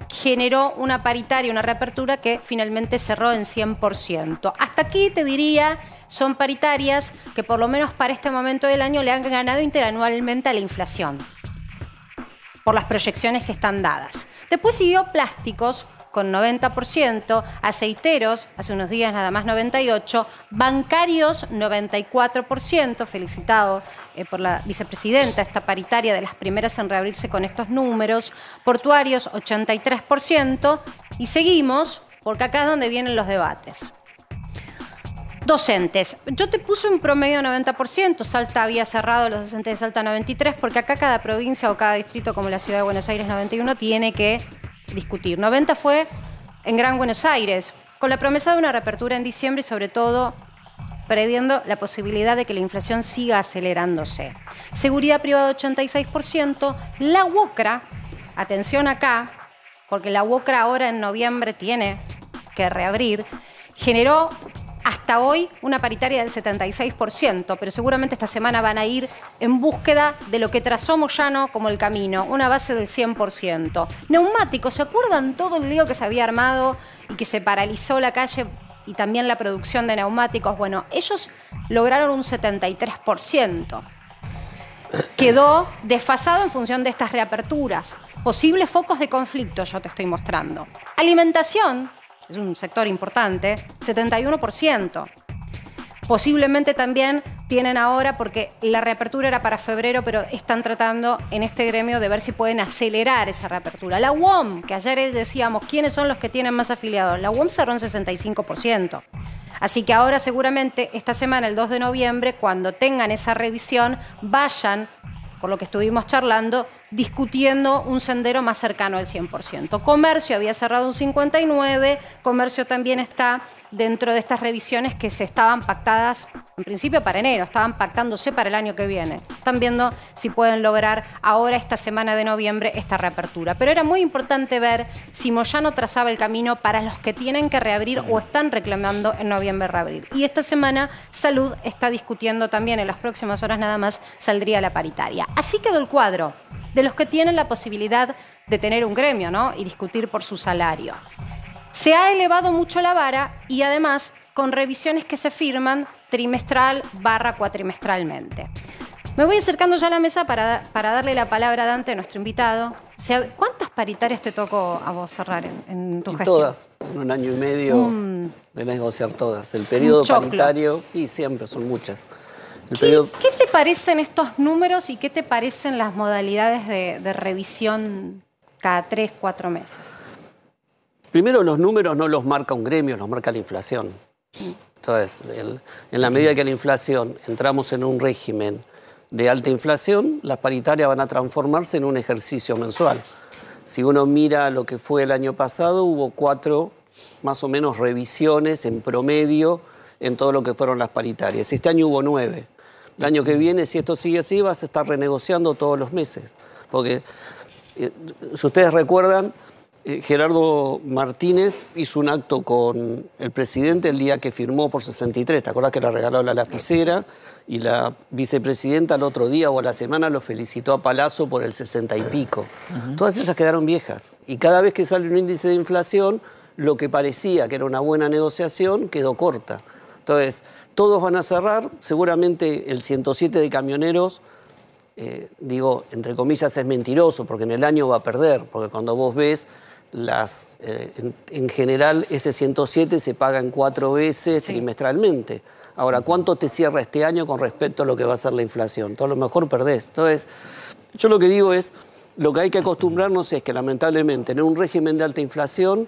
generó una paritaria, una reapertura que finalmente cerró en 100%. Hasta aquí te diría, son paritarias que por lo menos para este momento del año le han ganado interanualmente a la inflación, por las proyecciones que están dadas. Después siguió plásticos con 90%, aceiteros, hace unos días nada más 98%, bancarios 94%, felicitado por la vicepresidenta, esta paritaria de las primeras en reabrirse con estos números, portuarios 83%, y seguimos, porque acá es donde vienen los debates. Docentes. Yo te puse un promedio 90%, Salta había cerrado, los docentes de Salta 93%, porque acá cada provincia o cada distrito, como la Ciudad de Buenos Aires 91%, tiene que discutir. 90% fue en Gran Buenos Aires, con la promesa de una reapertura en diciembre y sobre todo previendo la posibilidad de que la inflación siga acelerándose. Seguridad privada 86%, la UOCRA, atención acá, porque la UOCRA ahora en noviembre tiene que reabrir, generó hasta hoy una paritaria del 76%, pero seguramente esta semana van a ir en búsqueda de lo que trazó Moyano como el camino, una base del 100%. Neumáticos, ¿se acuerdan todo el lío que se había armado y que se paralizó la calle y también la producción de neumáticos? Bueno, ellos lograron un 73%. Quedó desfasado en función de estas reaperturas. Posibles focos de conflicto yo te estoy mostrando. Alimentación, es un sector importante, 71%. Posiblemente también tienen ahora, porque la reapertura era para febrero, pero están tratando en este gremio de ver si pueden acelerar esa reapertura. La UOM, que ayer decíamos, ¿quiénes son los que tienen más afiliados? La UOM cerró en 65%. Así que ahora seguramente esta semana, el 2 de noviembre, cuando tengan esa revisión, vayan, por lo que estuvimos charlando, discutiendo un sendero más cercano al 100%. Comercio había cerrado un 59%, comercio también está dentro de estas revisiones que se estaban pactadas, en principio para enero, estaban pactándose para el año que viene. Están viendo si pueden lograr ahora, esta semana de noviembre, esta reapertura. Pero era muy importante ver si Moyano trazaba el camino para los que tienen que reabrir o están reclamando en noviembre reabrir. Y esta semana Salud está discutiendo también, en las próximas horas nada más saldría la paritaria. Así quedó el cuadro de los que tienen la posibilidad de tener un gremio, ¿no? Y discutir por su salario. Se ha elevado mucho la vara y además con revisiones que se firman trimestral/cuatrimestralmente. Me voy acercando ya a la mesa para darle la palabra a Dante, nuestro invitado. O sea, ¿cuántas paritarias te tocó a vos cerrar en tu gestión? Todas, en un año y medio de negociar todas. El periodo paritario, y siempre son muchas. ¿Qué te parecen estos números y qué te parecen las modalidades de revisión cada 3, 4 meses? Primero, los números no los marca un gremio, los marca la inflación. Entonces, en la medida que la inflación entramos en un régimen de alta inflación, las paritarias van a transformarse en un ejercicio mensual. Si uno mira lo que fue el año pasado, hubo 4 más o menos revisiones en promedio en todo lo que fueron las paritarias. Este año hubo 9. El año que viene, si esto sigue así, vas a estar renegociando todos los meses. Porque, si ustedes recuerdan, Gerardo Martínez hizo un acto con el presidente el día que firmó por 63. ¿Te acordás que le regaló la lapicera? Y la vicepresidenta al otro día o a la semana lo felicitó a Palazzo por el 60 y pico. Todas esas quedaron viejas. Y cada vez que sale un índice de inflación, lo que parecía que era una buena negociación quedó corta. Entonces, todos van a cerrar. Seguramente el 107 de camioneros, digo, entre comillas, es mentiroso, porque en el año va a perder. Porque cuando vos ves en general, ese 107 se paga en 4 veces trimestralmente. Ahora, ¿cuánto te cierra este año con respecto a lo que va a ser la inflación? Tú a lo mejor perdés. Entonces, yo lo que digo es, lo que hay que acostumbrarnos es que lamentablemente en un régimen de alta inflación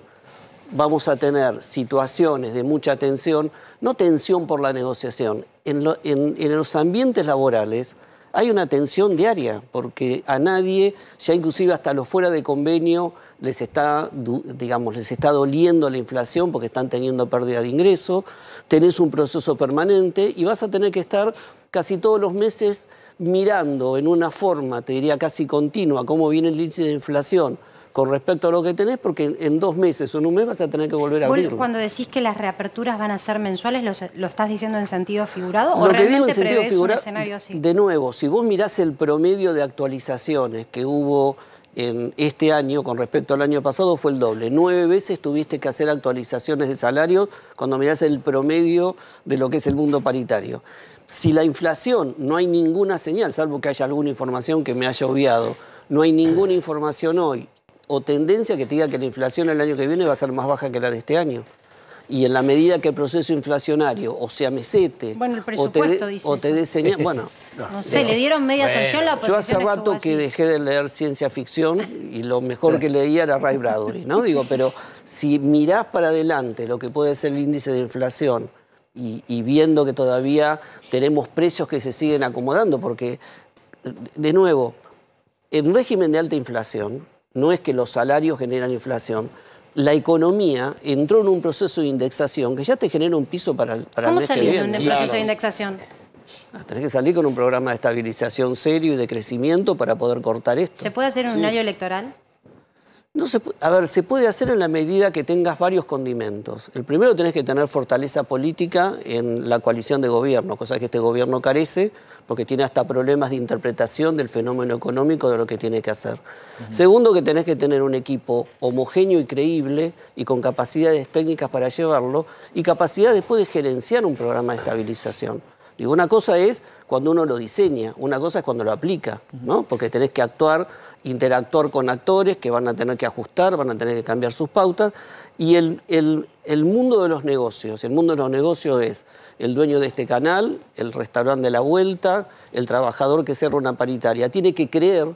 vamos a tener situaciones de mucha tensión, no tensión por la negociación. En los ambientes laborales hay una tensión diaria, porque a nadie, ya inclusive hasta los fuera de convenio, les está doliendo la inflación porque están teniendo pérdida de ingreso, tenés un proceso permanente y vas a tener que estar casi todos los meses mirando en una forma, te diría casi continua, cómo viene el índice de inflación con respecto a lo que tenés, porque en 2 meses o en un mes vas a tener que volver a abrirlo. Cuando decís que las reaperturas van a ser mensuales, ¿lo estás diciendo en sentido figurado o lo que digo realmente en sentido prevés un figurado, escenario así? De nuevo, si vos mirás el promedio de actualizaciones que hubo en este año con respecto al año pasado, fue el doble. 9 veces tuviste que hacer actualizaciones de salarios cuando mirás el promedio de lo que es el mundo paritario. Si la inflación, no hay ninguna señal, salvo que haya alguna información que me haya obviado, no hay ninguna información hoy o tendencia que te diga que la inflación el año que viene va a ser más baja que la de este año. Y en la medida que el proceso inflacionario o se amesete, bueno, el presupuesto o te dé señal, bueno, no sé, le dieron media sanción, la oposición. Yo hace rato que dejé de leer ciencia ficción y lo mejor que leía era Ray Bradbury, ¿no? Digo, pero si mirás para adelante lo que puede ser el índice de inflación y viendo que todavía tenemos precios que se siguen acomodando, porque, de nuevo, en régimen de alta inflación, no es que los salarios generan inflación, la economía entró en un proceso de indexación que ya te genera un piso para el mes que viene. ¿Cómo salió en el proceso de indexación? Tenés que salir con un programa de estabilización serio y de crecimiento para poder cortar esto. ¿Se puede hacer en un año electoral? No a ver, se puede hacer en la medida que tengas varios condimentos. El primero, tenés que tener fortaleza política en la coalición de gobierno, cosa que este gobierno carece, porque tiene hasta problemas de interpretación del fenómeno económico de lo que tiene que hacer. Segundo, que tenés que tener un equipo homogéneo y creíble y con capacidades técnicas para llevarlo y capacidad después de gerenciar un programa de estabilización. Digo, una cosa es cuando uno lo diseña, una cosa es cuando lo aplica, ¿no? Porque tenés que interactuar con actores que van a tener que ajustar, van a tener que cambiar sus pautas. Y el mundo de los negocios, es el dueño de este canal, el restaurante de la vuelta, el trabajador que cierra una paritaria. Tiene que creer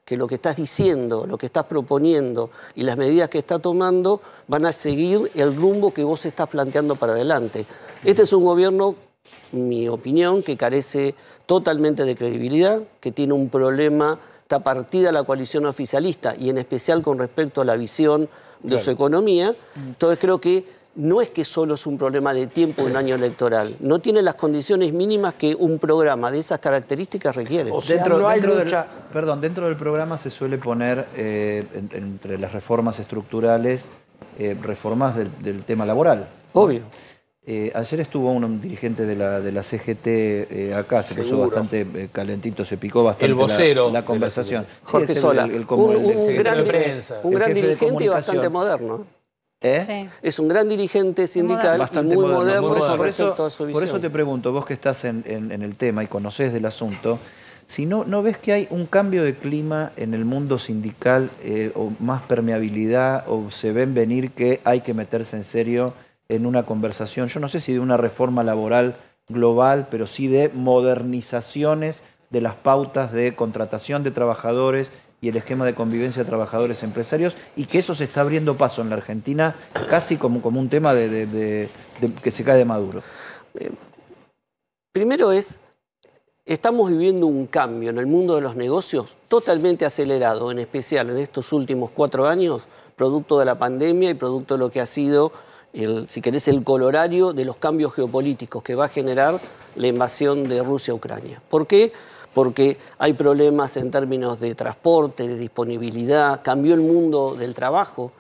que lo que estás diciendo, lo que estás proponiendo y las medidas que está tomando van a seguir el rumbo que vos estás planteando para adelante. Este es un gobierno, mi opinión, que carece totalmente de credibilidad, que tiene un problema, está partida la coalición oficialista y en especial con respecto a la visión de su economía. Entonces creo que no es que solo es un problema de tiempo en un año electoral, no tiene las condiciones mínimas que un programa de esas características requiere. O sea, dentro del programa se suele poner entre las reformas estructurales, reformas del tema laboral. Obvio. Ayer estuvo un dirigente de la CGT acá, se puso bastante calentito, se picó bastante el vocero la conversación. Jorge Sola, un gran dirigente y bastante moderno. Sí. Es un gran dirigente sindical bastante y muy moderno con respecto a su visión. Por eso te pregunto, vos que estás en el tema y conocés del asunto, si no ves que hay un cambio de clima en el mundo sindical, o más permeabilidad, o se ven venir que hay que meterse en serio en una conversación, yo no sé si de una reforma laboral global, pero sí de modernizaciones de las pautas de contratación de trabajadores y el esquema de convivencia de trabajadores empresarios, y que eso se está abriendo paso en la Argentina casi como un tema que se cae de maduro. Primero estamos viviendo un cambio en el mundo de los negocios totalmente acelerado, en especial en estos últimos 4 años, producto de la pandemia y producto de lo que ha sido si querés, el colorario de los cambios geopolíticos que va a generar la invasión de Rusia a Ucrania. ¿Por qué? Porque hay problemas en términos de transporte, de disponibilidad, cambió el mundo del trabajo.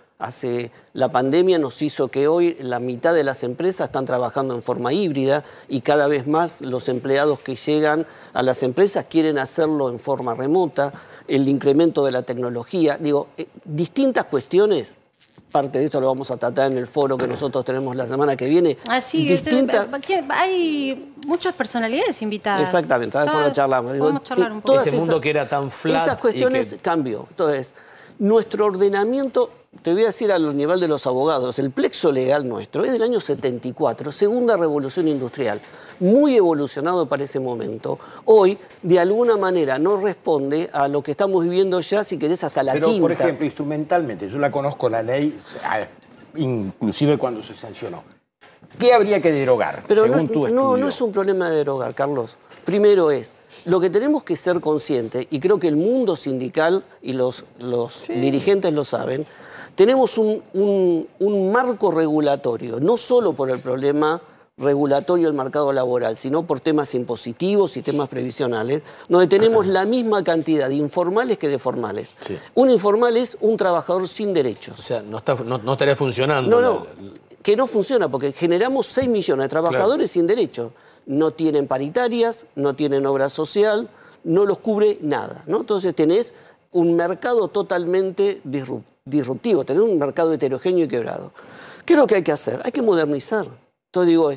La pandemia nos hizo que hoy la mitad de las empresas están trabajando en forma híbrida y cada vez más los empleados que llegan a las empresas quieren hacerlo en forma remota, el incremento de la tecnología, digo, distintas cuestiones. Parte de esto lo vamos a tratar en el foro que nosotros tenemos la semana que viene. Sí, hay muchas personalidades invitadas. Exactamente, después charlamos. Podemos charlar un poco. Ese mundo que era tan flat. Esas cuestiones cambió. Entonces, nuestro ordenamiento, te voy a decir a lo nivel de los abogados, el plexo legal nuestro es del año 74, segunda revolución industrial, muy evolucionado para ese momento. Hoy, de alguna manera, no responde a lo que estamos viviendo ya, si querés, hasta la quinta. Pero, por ejemplo, instrumentalmente, yo la conozco la ley, inclusive cuando se sancionó. ¿Qué habría que derogar, pero según tu estudio? No es un problema de derogar, Carlos. Primero lo que tenemos que ser conscientes, y creo que el mundo sindical y los dirigentes lo saben, tenemos un marco regulatorio, no solo por el problema regulatorio del mercado laboral, sino por temas impositivos y temas previsionales, donde tenemos la misma cantidad de informales que de formales. Sí. Un informal es un trabajador sin derechos. O sea, no estaría funcionando. No, que no funciona, porque generamos 6 millones de trabajadores sin derechos. No tienen paritarias, no tienen obra social, no los cubre nada, ¿no? Entonces tenés un mercado totalmente disruptivo, tenés un mercado heterogéneo y quebrado. ¿Qué es lo que hay que hacer? Hay que modernizar. Entonces digo,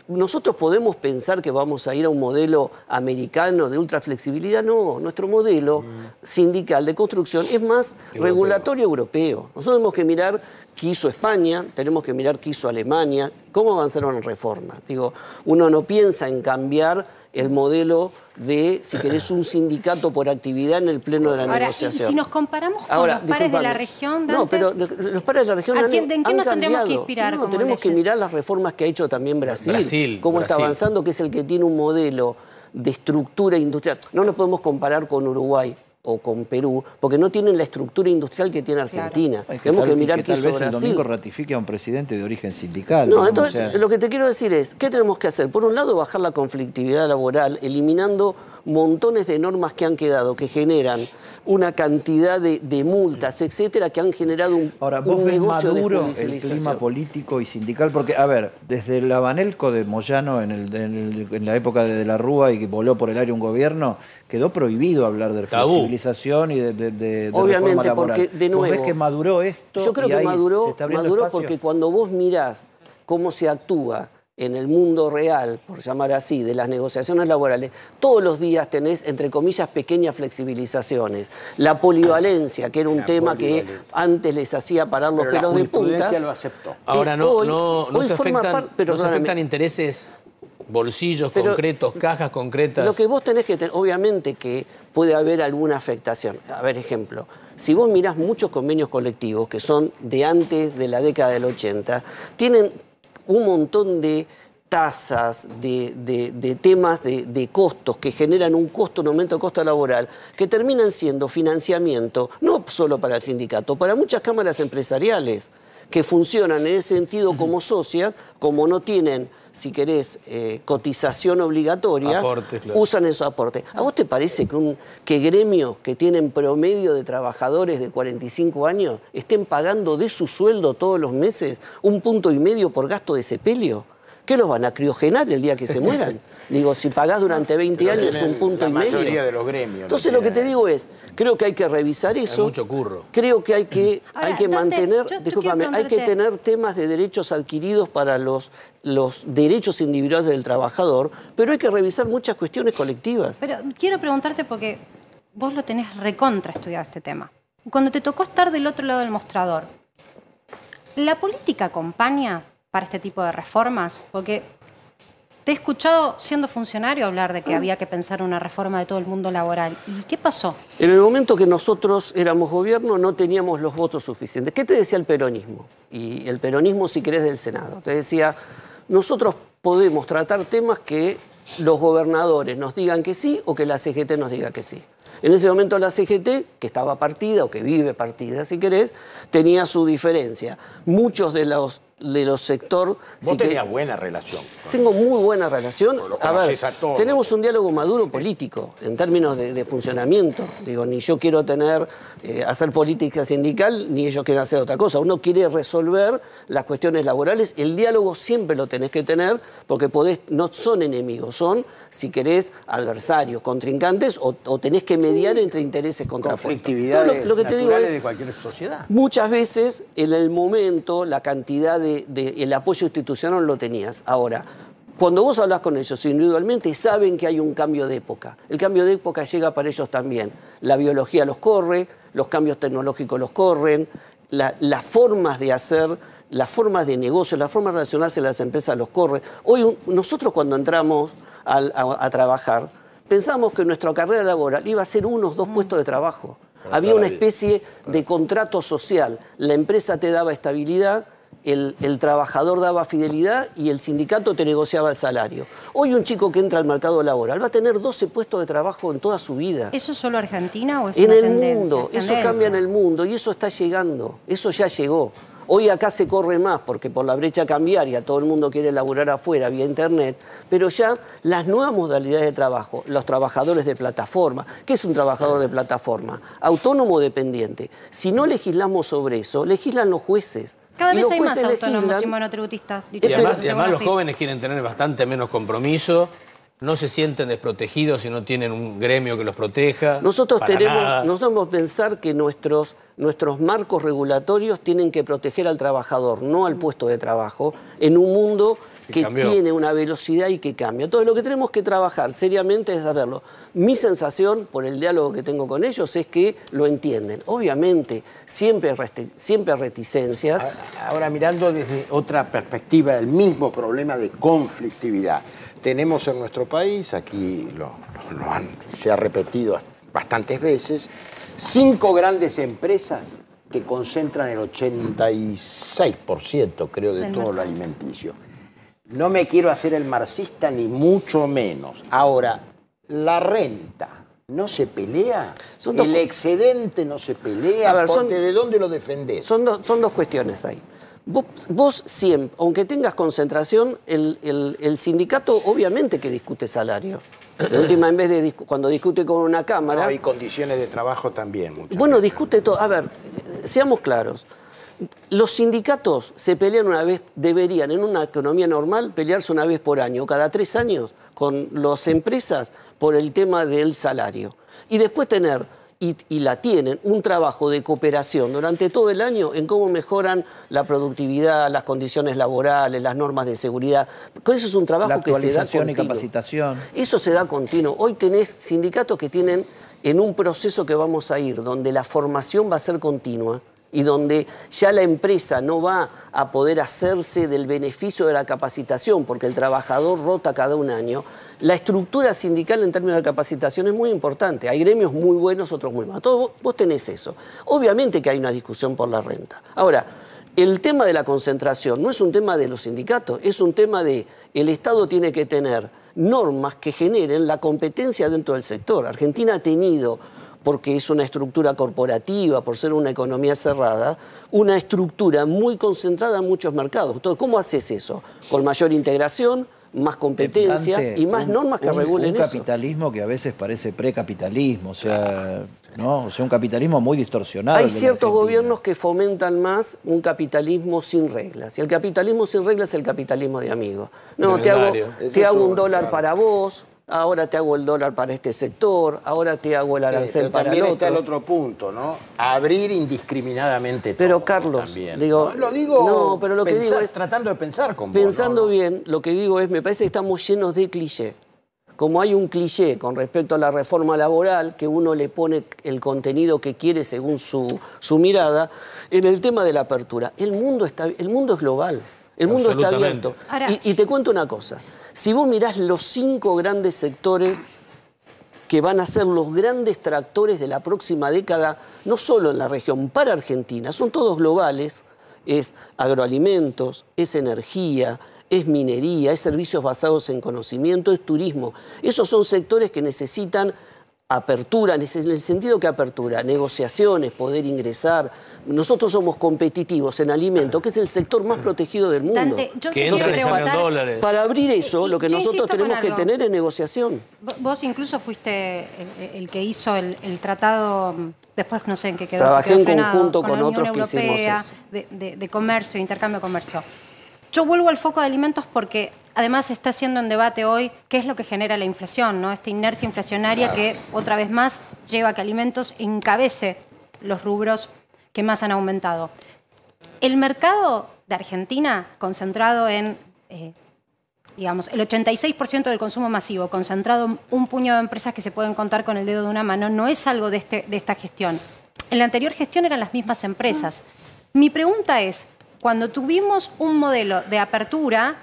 nosotros podemos pensar que vamos a ir a un modelo americano de ultraflexibilidad. No, nuestro modelo sindical de construcción es más regulatorio europeo. Nosotros tenemos que mirar qué hizo España, tenemos que mirar qué hizo Alemania, cómo avanzaron en reformas. Digo, uno no piensa en cambiar el modelo de, si querés, un sindicato por actividad en el pleno de la negociación. Si nos comparamos con los pares de la región, Dante, no, pero los pares de la región ¿de quién nos tendremos que inspirar? No, tenemos que mirar las reformas que ha hecho también Brasil, cómo está avanzando, que es el que tiene un modelo de estructura industrial. No nos podemos comparar con Uruguay o con Perú, porque no tienen la estructura industrial que tiene Argentina. Claro. Tenemos que mirar qué hizo Brasil. El domingo ratifique a un presidente de origen sindical. No, entonces lo que te quiero decir es, ¿qué tenemos que hacer? Por un lado, bajar la conflictividad laboral, eliminando montones de normas que han quedado, que generan una cantidad de multas, etcétera, que han generado un negocio de judicialización. El clima político y sindical, porque, a ver, desde el abanelco de Moyano en la época de la Rúa y que voló por el aire un gobierno, quedó prohibido hablar de flexibilización y de obviamente, reforma laboral. Porque, de nuevo, ¿Vos ves que maduró esto? Yo creo que maduró porque cuando vos mirás cómo se actúa en el mundo real, por llamar así, de las negociaciones laborales, todos los días tenés, entre comillas, pequeñas flexibilizaciones. La polivalencia, que era un tema que antes les hacía parar los pelos de punta. Lo aceptó. Ahora no se afectan intereses, bolsillos concretos, cajas concretas. Lo que vos tenés que tener, obviamente que puede haber alguna afectación. A ver, ejemplo, si vos mirás muchos convenios colectivos que son de antes de la década del 80, tienen un montón de tasas, de temas de costos que generan un aumento de costo laboral, que terminan siendo financiamiento, no solo para el sindicato, para muchas cámaras empresariales que funcionan en ese sentido como socias, como no tienen, si querés, cotización obligatoria, usan esos aportes. ¿A vos te parece que gremios que tienen promedio de trabajadores de 45 años estén pagando de su sueldo todos los meses 1,5 puntos por gasto de sepelio? ¿Qué los van a criogenar el día que se mueran? Digo, si pagás durante 20 años 1,5 puntos. La mayoría de los gremios. Entonces lo que te digo es, creo que hay que revisar eso. Hay mucho curro. Creo que hay que mantener, discúlpame, hay que tener temas de derechos adquiridos para los derechos individuales del trabajador, pero hay que revisar muchas cuestiones colectivas. Pero quiero preguntarte, porque vos lo tenés recontra estudiado este tema. Cuando te tocó estar del otro lado del mostrador, ¿la política acompaña para este tipo de reformas? Porque te he escuchado siendo funcionario hablar de que había que pensar una reforma de todo el mundo laboral. ¿Y qué pasó? En el momento que nosotros éramos gobierno no teníamos los votos suficientes. ¿Qué te decía el peronismo? Y el peronismo, si querés, del Senado. Te decía, nosotros podemos tratar temas que los gobernadores nos digan que sí o que la CGT nos diga que sí. En ese momento la CGT, que estaba partida o que vive partida, si querés, tenía su diferencia. Muchos de de los sectores... Vos tenías buena relación. Tengo muy buena relación. A ver, tenemos un diálogo maduro político en términos de funcionamiento. Digo, ni yo quiero hacer política sindical, ni ellos quieren hacer otra cosa. Uno quiere resolver las cuestiones laborales. El diálogo siempre lo tenés que tener porque no son enemigos, son, si querés, adversarios, contrincantes o tenés que mediar entre intereses contrapuestos. Conflictividades lo que te digo es, de cualquier sociedad. Muchas veces, en el momento, la cantidad el apoyo institucional lo tenías. Ahora, cuando vos hablas con ellos individualmente, saben que hay un cambio de época. El cambio de época llega para ellos también. La biología los corre, los cambios tecnológicos los corren, las formas de hacer, las formas de negocio, las formas de relacionarse en las empresas los corre. Hoy, nosotros cuando entramos a trabajar, pensamos que nuestra carrera laboral iba a ser 1 o 2 puestos de trabajo. Había una especie de contrato social. La empresa te daba estabilidad, el trabajador daba fidelidad y el sindicato te negociaba el salario. Hoy un chico que entra al mercado laboral va a tener 12 puestos de trabajo en toda su vida. ¿Eso es solo Argentina o es en una el tendencia? mundo? Eso cambia en el mundo y eso está llegando. Eso ya llegó. Hoy acá se corre más porque por la brecha cambiaria todo el mundo quiere laburar afuera vía internet, pero ya las nuevas modalidades de trabajo, los trabajadores de plataforma, ¿qué es un trabajador de plataforma? Autónomo o dependiente. Si no legislamos sobre eso, legislan los jueces. Cada vez hay más autónomos y monotributistas. Y además los jóvenes quieren tener bastante menos compromiso, no se sienten desprotegidos si no tienen un gremio que los proteja. Nosotros debemos pensar que nuestros marcos regulatorios tienen que proteger al trabajador, no al puesto de trabajo, en un mundo que tiene una velocidad y que cambia. Entonces, lo que tenemos que trabajar seriamente es saberlo. Mi sensación, por el diálogo que tengo con ellos, es que lo entienden. Obviamente, siempre reticencias. Ahora, mirando desde otra perspectiva, el mismo problema de conflictividad. Tenemos en nuestro país, aquí se ha repetido bastantes veces, 5 grandes empresas que concentran el 86%, creo, de todo lo alimenticio. No me quiero hacer el marxista, ni mucho menos. Ahora, la renta no se pelea, el excedente no se pelea, ¿de dónde lo defendés? Son dos cuestiones ahí. Vos siempre, aunque tengas concentración, el sindicato obviamente que discute salario. La última, en vez de cuando discute con una cámara... No, hay condiciones de trabajo también. Bueno, discute todo. A ver, seamos claros. Los sindicatos se pelean una vez, deberían en una economía normal pelearse una vez por año, cada 3 años, con las empresas por el tema del salario. Y después tener... Y la tienen, un trabajo de cooperación durante todo el año en cómo mejoran la productividad, las condiciones laborales, las normas de seguridad. Eso es un trabajo que se da continuo. Y capacitación. Eso se da continuo. Hoy tenés sindicatos que tienen en un proceso que vamos a ir, donde la formación va a ser continua y donde ya la empresa no va a poder hacerse del beneficio de la capacitación, porque el trabajador rota cada 1 año. La estructura sindical en términos de capacitación es muy importante. Hay gremios muy buenos, otros muy malos. Vos tenés eso. Obviamente que hay una discusión por la renta. Ahora, el tema de la concentración no es un tema de los sindicatos, es un tema de el Estado tiene que tener normas que generen la competencia dentro del sector. Argentina ha tenido, porque es una estructura corporativa, por ser una economía cerrada, una estructura muy concentrada en muchos mercados. Entonces, ¿cómo haces eso? Con mayor integración, más competencia y más normas que regulen eso. Un capitalismo que a veces parece precapitalismo, o sea, ¿no? O sea, un capitalismo muy distorsionado. Hay ciertos gobiernos que fomentan más un capitalismo sin reglas. Y el capitalismo sin reglas es el capitalismo de amigos. No, te hago un dólar para vos, ahora te hago el dólar para este sector, ahora te hago el arancel para el otro. También está el otro punto, ¿no? Abrir indiscriminadamente todo. Pero Carlos, digo... No, lo digo, no, pero lo que digo es... tratando de pensar con Pensando bien, lo que digo es, me parece que estamos llenos de cliché. Como hay un cliché con respecto a la reforma laboral, que uno le pone el contenido que quiere según su mirada, en el tema de la apertura. El mundo es global, el mundo está abierto. Y te cuento una cosa. Si vos mirás los 5 grandes sectores que van a ser los grandes tractores de la próxima década, no solo en la región, para Argentina, son todos globales, es agroalimentos, es energía, es minería, es servicios basados en conocimiento, es turismo. Esos son sectores que necesitan apertura, en el sentido que apertura, negociaciones, poder ingresar. Nosotros somos competitivos en alimento, que es el sector más protegido del mundo. Dante, yo que quiero entran y salen preguntar, dólares. Para abrir eso, lo que yo nosotros insisto con tenemos que algo. tener es negociación. Vos incluso fuiste el que hizo el tratado, después no sé en qué quedó. Trabajé quedó en frenado, conjunto con la Unión otros que hicimos Europea, eso. de comercio, intercambio de comercio. Yo vuelvo al foco de alimentos porque además se está haciendo en debate hoy qué es lo que genera la inflación, ¿no? Esta inercia inflacionaria que otra vez más lleva a que alimentos encabece los rubros que más han aumentado. El mercado de Argentina, concentrado en, digamos, el 86% del consumo masivo, concentrado en un puñado de empresas que se pueden contar con el dedo de una mano, no es algo de esta gestión. En la anterior gestión eran las mismas empresas. Mi pregunta es, cuando tuvimos un modelo de apertura,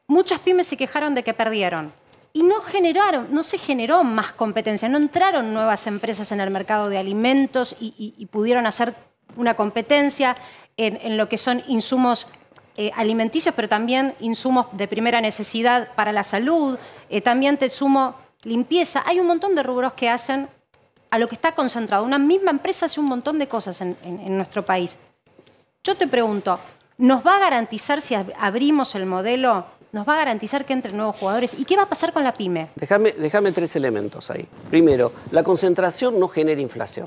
muchas pymes se quejaron de que perdieron. Y no se generó más competencia, no entraron nuevas empresas en el mercado de alimentos y pudieron hacer una competencia en lo que son insumos alimenticios, pero también insumos de primera necesidad para la salud, también te sumo limpieza. Hay un montón de rubros que hacen a lo que está concentrado. Una misma empresa hace un montón de cosas en nuestro país. Yo te pregunto, ¿nos va a garantizar si abrimos el modelo? ¿Nos va a garantizar que entren nuevos jugadores? ¿Y qué va a pasar con la pyme? Déjame tres elementos ahí. Primero, la concentración no genera inflación.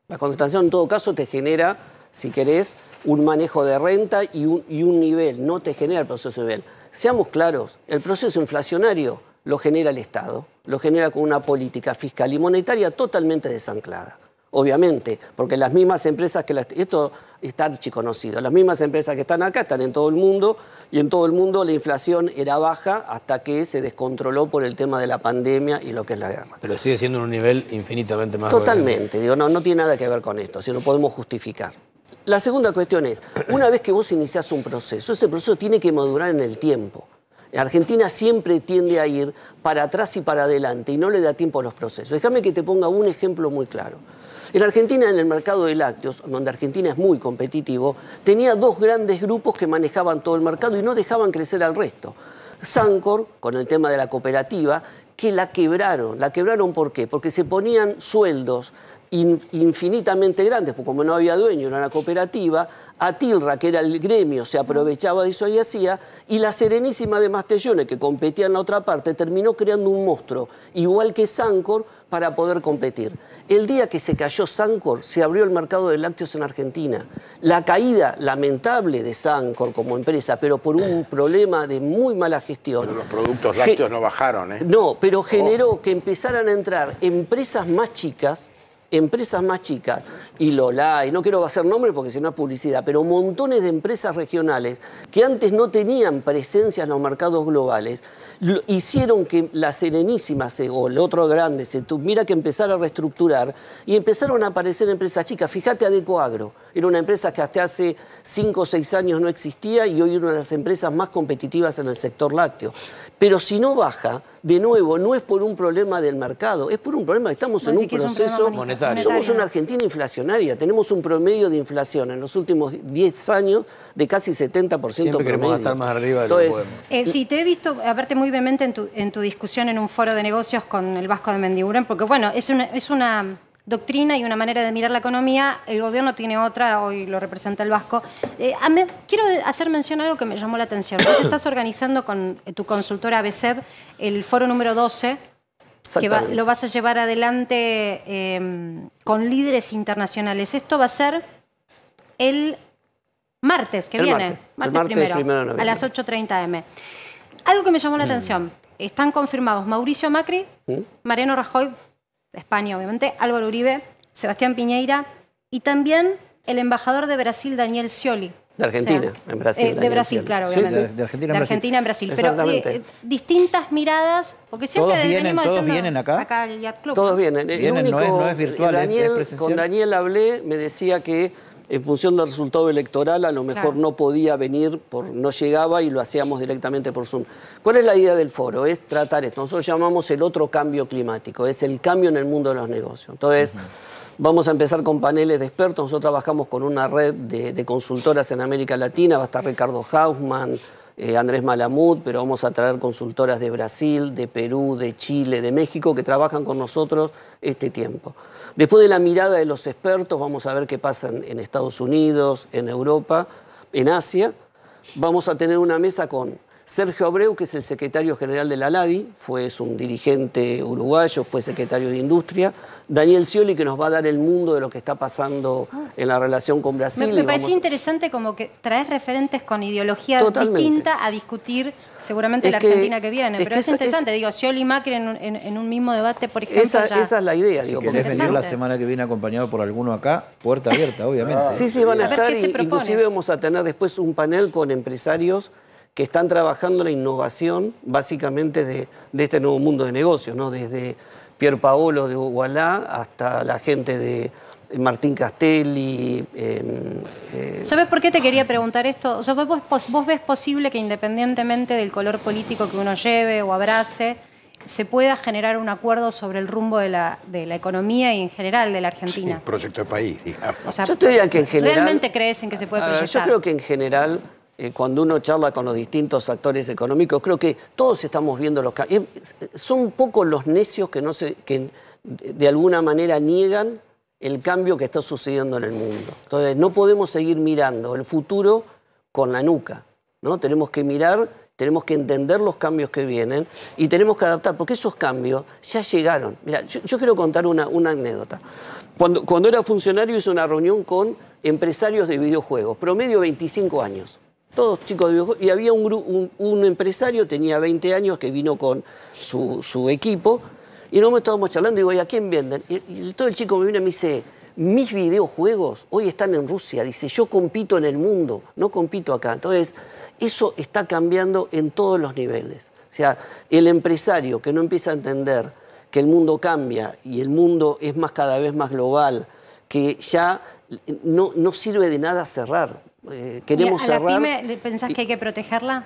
La concentración en todo caso te genera, si querés, un manejo de renta y un nivel, no te genera el proceso de nivel. Seamos claros, el proceso inflacionario lo genera el Estado, lo genera con una política fiscal y monetaria totalmente desanclada. Obviamente, porque las mismas empresas esto está archiconocido, las mismas empresas que están acá están en todo el mundo y en todo el mundo la inflación era baja hasta que se descontroló por el tema de la pandemia y lo que es la guerra. Pero sigue siendo un nivel infinitamente más Totalmente, digo, no tiene nada que ver con esto, si lo podemos justificar. La segunda cuestión es, una vez que vos iniciás un proceso, ese proceso tiene que madurar en el tiempo. Argentina siempre tiende a ir para atrás y para adelante y no le da tiempo a los procesos. Déjame que te ponga un ejemplo muy claro. En Argentina, en el mercado de lácteos, donde Argentina es muy competitivo, tenía dos grandes grupos que manejaban todo el mercado y no dejaban crecer al resto. Sancor, con el tema de la cooperativa, que la quebraron. ¿La quebraron por qué? Porque se ponían sueldos infinitamente grandes, porque como no había dueño, era una cooperativa. Atilra, que era el gremio, se aprovechaba de eso y hacía, y la Serenísima de Mastellone, que competía en la otra parte, terminó creando un monstruo, igual que Sancor, para poder competir. El día que se cayó Sancor, se abrió el mercado de lácteos en Argentina. La caída lamentable de Sancor como empresa, pero por un problema de muy mala gestión. Pero los productos lácteos no bajaron, ¿eh? No, pero generó que empezaran a entrar empresas más chicas, y Lola, y no quiero hacer nombre porque si no es publicidad, pero montones de empresas regionales que antes no tenían presencia en los mercados globales, hicieron que la Serenísima o el otro grande se tuviera que empezar a reestructurar y empezaron a aparecer empresas chicas. Fíjate, Adecoagro, era una empresa que hasta hace 5 o 6 años no existía y hoy es una de las empresas más competitivas en el sector lácteo. Pero si no baja, de nuevo, no es por un problema del mercado, es por un problema que estamos en un proceso monetario. Somos una Argentina inflacionaria, tenemos un promedio de inflación en los últimos 10 años de casi 70% Siempre queremos promedio. estar más arriba de lo que podemos. Sí, te he visto, aparte muy vehemente en tu discusión en un foro de negocios con el Vasco de Mendiguren, porque bueno, es una doctrina y una manera de mirar la economía, el gobierno tiene otra, hoy lo representa el Vasco. Quiero hacer mención a algo que me llamó la atención. Vos estás organizando con tu consultora ABCEB el foro número 12, que lo vas a llevar adelante con líderes internacionales. Esto va a ser el martes que viene, martes primero, a las 8:30 am. Algo que me llamó la atención, están confirmados Mauricio Macri, Mariano Rajoy, de España obviamente, Álvaro Uribe, Sebastián Piñeira y también el embajador de Brasil, Daniel Scioli. De Argentina, en Brasil. De Brasil, claro, obviamente. Sí. De Argentina en Brasil. Pero distintas miradas, porque siempre ¿Todos vienen acá? Acá al Yacht Club. Todos vienen. Vienen, no es virtual, es presencial. Con Daniel hablé, me decía que en función del resultado electoral a lo mejor no podía venir, no llegaba y lo hacíamos directamente por Zoom. ¿Cuál es la idea del foro? Es tratar esto. Nosotros llamamos el otro cambio climático, es el cambio en el mundo de los negocios. Entonces, vamos a empezar con paneles de expertos. Nosotros trabajamos con una red de consultoras en América Latina, va a estar Ricardo Hausmann, Andrés Malamud, pero vamos a traer consultoras de Brasil, de Perú, de Chile, de México, que trabajan con nosotros este tiempo. Después de la mirada de los expertos, vamos a ver qué pasa en Estados Unidos, en Europa, en Asia. Vamos a tener una mesa con Sergio Abreu, que es el secretario general de la LADI, es un dirigente uruguayo, fue secretario de Industria. Daniel Scioli, que nos va a dar el mundo de lo que está pasando en la relación con Brasil. Me pareció interesante como que traes referentes con ideología distinta a discutir seguramente la Argentina que viene. Pero es interesante, digo, Scioli y Macri en un mismo debate, por ejemplo. Esa es la idea. Si querés venir la semana que viene acompañado por alguno acá, puerta abierta, obviamente. Sí, van a estar, inclusive vamos a tener después un panel con empresarios que están trabajando la innovación básicamente de este nuevo mundo de negocios, ¿no? Desde Pier Paolo de Ugualá hasta la gente de Martín Castelli. ¿Sabes por qué te quería preguntar esto? O sea, ¿vos ves posible que independientemente del color político que uno lleve o abrace, se pueda generar un acuerdo sobre el rumbo de la economía y en general de la Argentina? Sí, proyecto de país, digamos. O sea, yo te diría que en general... ¿Realmente crees en que se puede proyectar? Yo creo que en general... cuando uno charla con los distintos actores económicos, creo que todos estamos viendo los cambios. Son pocos los necios que de alguna manera niegan el cambio que está sucediendo en el mundo. Entonces, no podemos seguir mirando el futuro con la nuca, ¿no? Tenemos que mirar, tenemos que entender los cambios que vienen y tenemos que adaptar, porque esos cambios ya llegaron. Mira, yo quiero contar una anécdota. Cuando era funcionario hice una reunión con empresarios de videojuegos, promedio 25 años. Todos chicos de videojuegos, y había un empresario, tenía 20 años, que vino con su equipo, y nosotros estábamos charlando, y digo, ¿y a quién venden? Y todo el chico me viene y me dice, mis videojuegos hoy están en Rusia, dice, yo compito en el mundo, no compito acá. Entonces, eso está cambiando en todos los niveles. O sea, el empresario que no empieza a entender que el mundo cambia, y el mundo es cada vez más global, que ya no sirve de nada cerrar. Queremos cerrar. ¿La pyme pensás que hay que protegerla?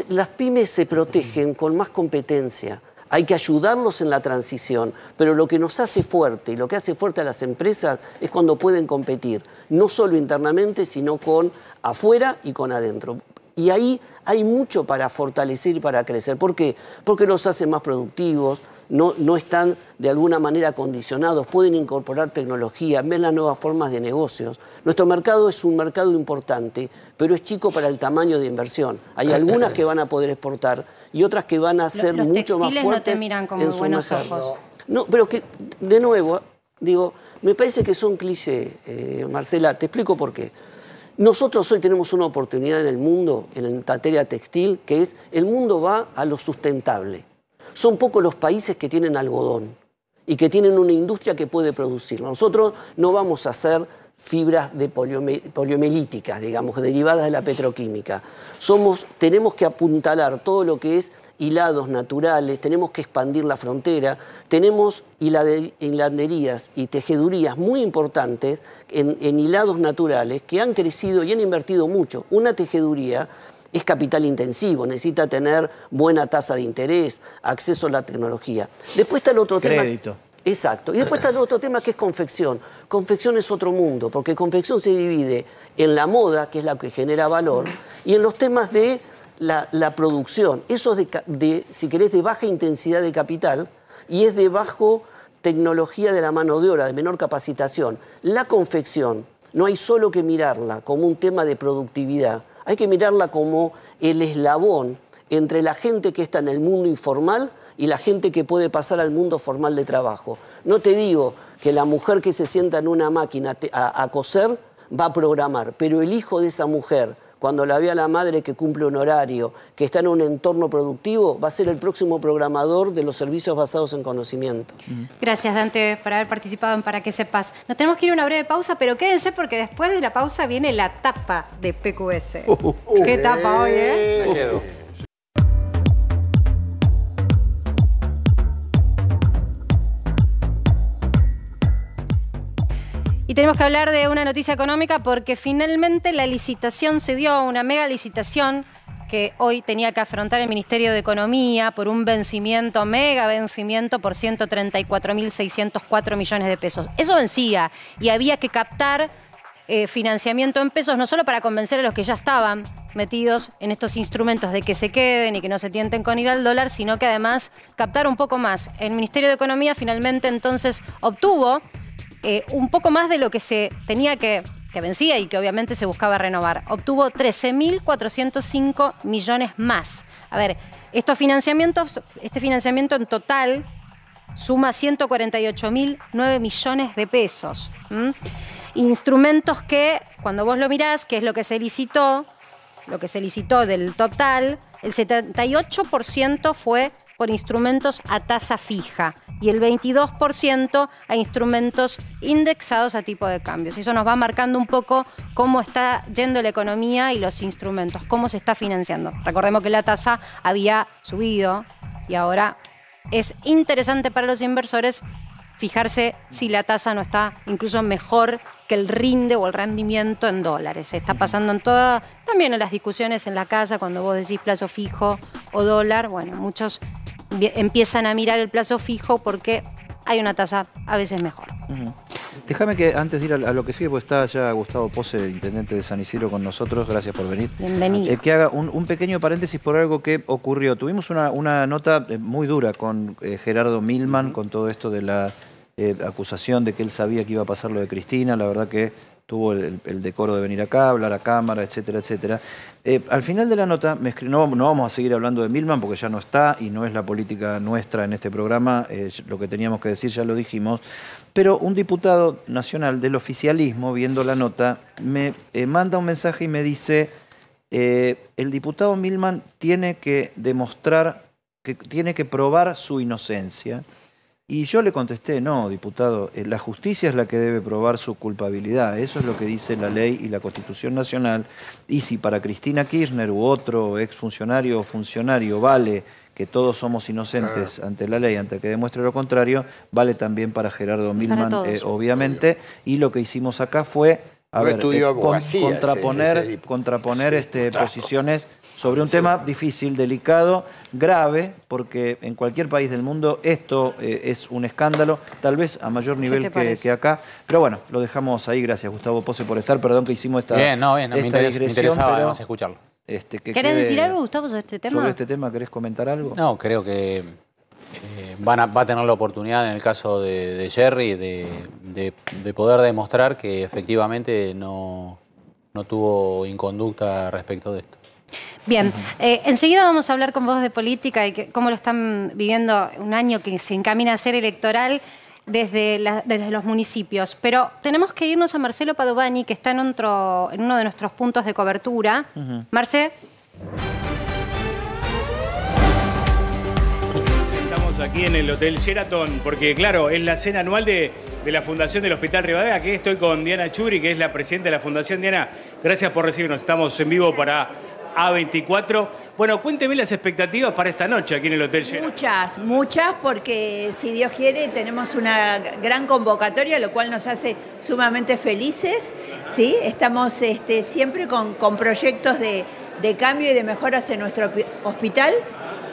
Las pymes se protegen con más competencia. Hay que ayudarlos en la transición, pero lo que nos hace fuerte y lo que hace fuerte a las empresas es cuando pueden competir, no solo internamente, sino con afuera y con adentro. Y ahí hay mucho para fortalecer y para crecer. ¿Por qué? Porque los hace más productivos, no están de alguna manera condicionados, pueden incorporar tecnología, ven las nuevas formas de negocios. Nuestro mercado es un mercado importante, pero es chico para el tamaño de inversión. Hay algunas que van a poder exportar y otras que van a ser mucho más fuertes. Los textiles no te miran con buenos ojos. No, pero que, de nuevo, digo, me parece que son clichés, Marcela, te explico por qué. Nosotros hoy tenemos una oportunidad en el mundo, en la materia textil, que es el mundo va a lo sustentable. Son pocos los países que tienen algodón y que tienen una industria que puede producirlo. Nosotros no vamos a hacer fibras de poliomelíticas, digamos, derivadas de la petroquímica. Tenemos que apuntalar todo lo que es hilados naturales, tenemos que expandir la frontera, tenemos hilanderías y tejedurías muy importantes en hilados naturales que han crecido y han invertido mucho. Una tejeduría es capital intensivo, necesita tener buena tasa de interés, acceso a la tecnología. Después está el otro tema. Crédito. Exacto. Y después está el otro tema que es confección. Confección es otro mundo, porque confección se divide en la moda, que es la que genera valor, y en los temas de la producción. Eso es si querés, de baja intensidad de capital y es de bajo tecnología de la mano de obra, de menor capacitación. La confección no hay solo que mirarla como un tema de productividad, hay que mirarla como el eslabón entre la gente que está en el mundo informal y la gente que puede pasar al mundo formal de trabajo. No te digo que la mujer que se sienta en una máquina a coser va a programar, pero el hijo de esa mujer, cuando la vea la madre que cumple un horario, que está en un entorno productivo, va a ser el próximo programador de los servicios basados en conocimiento. Gracias, Dante, por haber participado en Para que sepas. Nos tenemos que ir a una breve pausa, pero quédense porque después de la pausa viene la tapa de PQS. ¿Qué tapa hoy, Me quedo. Y tenemos que hablar de una noticia económica porque finalmente la licitación se dio, una mega licitación que hoy tenía que afrontar el Ministerio de Economía por un vencimiento, mega vencimiento por 134.604 millones de pesos. Eso vencía y había que captar financiamiento en pesos, no solo para convencer a los que ya estaban metidos en estos instrumentos de que se queden y que no se tienten con ir al dólar, sino que además captar un poco más. El Ministerio de Economía finalmente entonces obtuvo un poco más de lo que se tenía que vencía y que obviamente se buscaba renovar. Obtuvo 13.405 millones más. A ver, este financiamiento en total suma 148.009 millones de pesos. Instrumentos que, cuando vos lo mirás, que es lo que se licitó del total, el 78% fue por instrumentos a tasa fija y el 22% a instrumentos indexados a tipo de cambios. Eso nos va marcando un poco cómo está yendo la economía y los instrumentos, cómo se está financiando. Recordemos que la tasa había subido y ahora es interesante para los inversores fijarse si la tasa no está incluso mejor que el rinde o el rendimiento en dólares. Se está pasando en toda, también en las discusiones en la casa, cuando vos decís plazo fijo o dólar, bueno, muchos empiezan a mirar el plazo fijo porque hay una tasa a veces mejor. Déjame que antes de ir a lo que sigue, pues está ya Gustavo Pose, intendente de San Isidro, con nosotros. Gracias por venir. Bienvenido. Que haga un pequeño paréntesis por algo que ocurrió. Tuvimos una nota muy dura con Gerardo Milman, con todo esto de la acusación de que él sabía que iba a pasar lo de Cristina. La verdad que tuvo el decoro de venir acá, hablar a cámara, etcétera, etcétera. Al final de la nota, no vamos a seguir hablando de Milman porque ya no está y no es la política nuestra en este programa. Lo que teníamos que decir ya lo dijimos. Pero un diputado nacional del oficialismo, viendo la nota, me manda un mensaje y me dice: el diputado Milman tiene que demostrar, que tiene que probar su inocencia. Y yo le contesté: no, diputado, la justicia es la que debe probar su culpabilidad. Eso es lo que dice la ley y la Constitución Nacional. Y si para Cristina Kirchner u otro exfuncionario o funcionario vale que todos somos inocentes ante la ley, ante que demuestre lo contrario, vale también para Gerardo Milman, obviamente. Y lo que hicimos acá fue contraponer posiciones sobre un tema difícil, delicado, grave, porque en cualquier país del mundo esto es un escándalo, tal vez a mayor nivel que acá. Pero bueno, lo dejamos ahí. Gracias, Gustavo Pose, por estar. Perdón que hicimos esta me interesaba además escucharlo. ¿Querés decir algo, Gustavo, sobre este tema? ¿Sobre este tema querés comentar algo? No, creo que va a tener la oportunidad en el caso de Jerry de poder demostrar que efectivamente no tuvo inconducta respecto de esto. Bien, enseguida vamos a hablar con vos de política y cómo lo están viviendo un año que se encamina a ser electoral desde los municipios. Pero tenemos que irnos a Marcelo Padovani, que está en uno de nuestros puntos de cobertura. Marce. Estamos aquí en el Hotel Sheraton, porque claro, es la cena anual de la Fundación del Hospital Rivadavia. Aquí estoy con Diana Churi, que es la presidenta de la Fundación. Diana, gracias por recibirnos. Estamos en vivo para A24. Bueno, cuénteme las expectativas para esta noche aquí en el Hotel Sheraton. Muchas, porque si Dios quiere tenemos una gran convocatoria, lo cual nos hace sumamente felices, ¿sí? Estamos siempre con proyectos de cambio y de mejoras en nuestro hospital.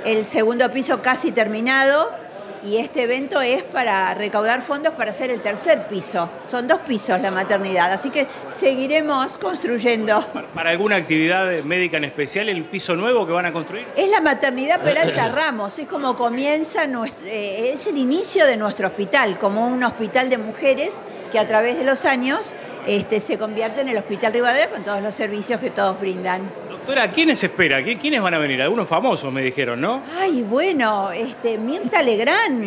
El segundo piso casi terminado. Y este evento es para recaudar fondos para hacer el tercer piso. Son 2 pisos la maternidad, así que seguiremos construyendo. ¿Para alguna actividad médica en especial el piso nuevo que van a construir? Es la maternidad Peralta Ramos, es como comienza, es el inicio de nuestro hospital, como un hospital de mujeres que a través de los años se convierte en el Hospital Rivadavia con todos los servicios que todos brindan. Doctora, ¿quiénes espera? ¿Quiénes van a venir? Algunos famosos me dijeron, ¿no? Ay, bueno, Mirta Legrand.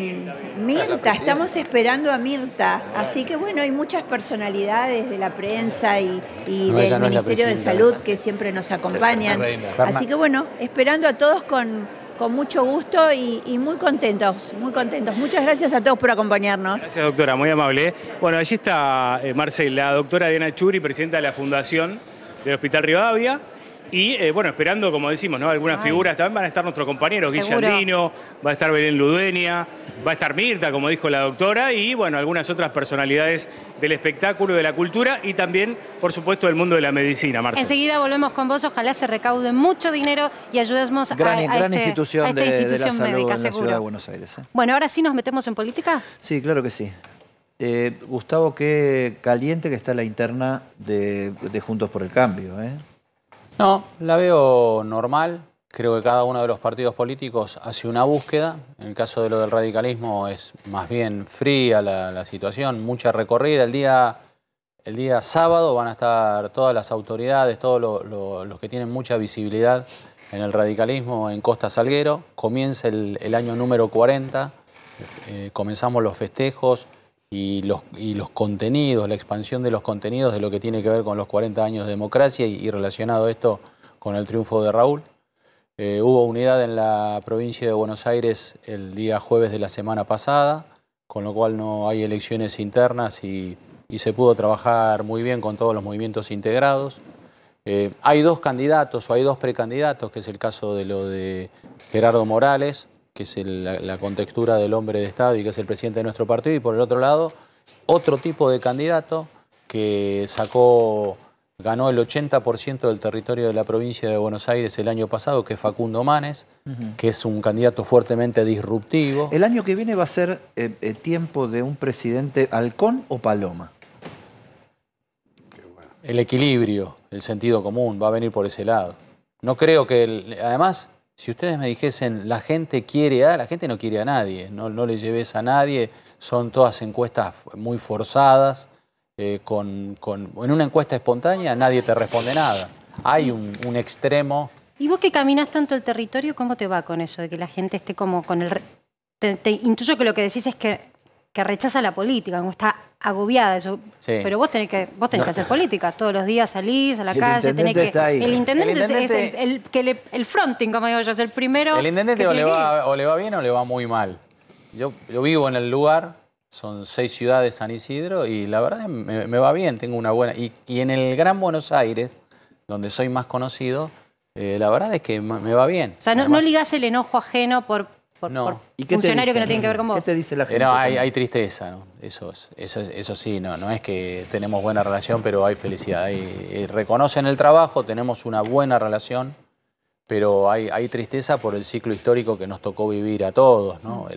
Mirta, estamos esperando a Mirta. Así que bueno, hay muchas personalidad de la prensa y del Ministerio de Salud que siempre nos acompañan. Así que bueno, esperando a todos con mucho gusto y muy contentos, muy contentos. Muchas gracias a todos por acompañarnos. Gracias, doctora, muy amable. Bueno, allí está Marcela, la doctora Diana Churi, presidenta de la Fundación del Hospital Rivadavia. Y bueno, esperando, como decimos, ¿no? Algunas figuras. También van a estar nuestros compañeros, Guillermo, va a estar Belén Ludueña, va a estar Mirta, como dijo la doctora, y bueno, algunas otras personalidades del espectáculo, de la cultura y también, por supuesto, del mundo de la medicina, Marcela. Enseguida volvemos con vos, ojalá se recaude mucho dinero y ayudemos gran institución esta institución de la médica, salud en la seguro. ciudad de Buenos Aires. Bueno, ahora sí nos metemos en política. Sí, claro que sí. Gustavo, qué caliente que está la interna de Juntos por el Cambio, ¿eh? No, la veo normal. Creo que cada uno de los partidos políticos hace una búsqueda. En el caso de lo del radicalismo es más bien fría la situación, mucha recorrida. El día sábado van a estar todas las autoridades, todos los que tienen mucha visibilidad en el radicalismo en Costa Salguero. Comienza el año número 40, comenzamos los festejos y los contenidos, la expansión de los contenidos de lo que tiene que ver con los 40 años de democracia y relacionado esto con el triunfo de Raúl. Hubo unidad en la provincia de Buenos Aires el día jueves de la semana pasada, con lo cual no hay elecciones internas y se pudo trabajar muy bien con todos los movimientos integrados. Hay dos candidatos o hay dos precandidatos, que es el caso de lo de Gerardo Morales, que es la contextura del hombre de Estado y que es el presidente de nuestro partido, y por el otro lado, otro tipo de candidato que ganó el 80% del territorio de la provincia de Buenos Aires el año pasado, que es Facundo Manes, que es un candidato fuertemente disruptivo. ¿El año que viene va a ser tiempo de un presidente halcón o paloma? El equilibrio, el sentido común, va a venir por ese lado. No creo que... Además, si ustedes me dijesen, la gente quiere la gente no quiere a nadie, no le lleves a nadie, son todas encuestas muy forzadas. En una encuesta espontánea nadie te responde nada. Hay un extremo. ¿Y vos que caminas tanto el territorio, cómo te va con eso de que la gente esté como con el... Te intuyo que lo que decís es que rechaza la política, como está agobiada. Eso. Sí. Pero vos tenés que hacer política. Todos los días salís a la calle. El intendente es el fronting, como digo yo, es el primero. El intendente o le va bien o le va muy mal. Yo vivo en el lugar. Son 6 ciudades San Isidro y la verdad me va bien, tengo una buena... Y en el Gran Buenos Aires, donde soy más conocido, la verdad es que me va bien. O sea, no ligás el enojo ajeno por funcionarios que no tienen que ver con vos. ¿Qué te dice la gente? No, hay tristeza, ¿no? Eso sí, no es que tenemos buena relación, pero hay felicidad. Reconocen el trabajo, tenemos una buena relación, pero hay tristeza por el ciclo histórico que nos tocó vivir a todos, ¿no?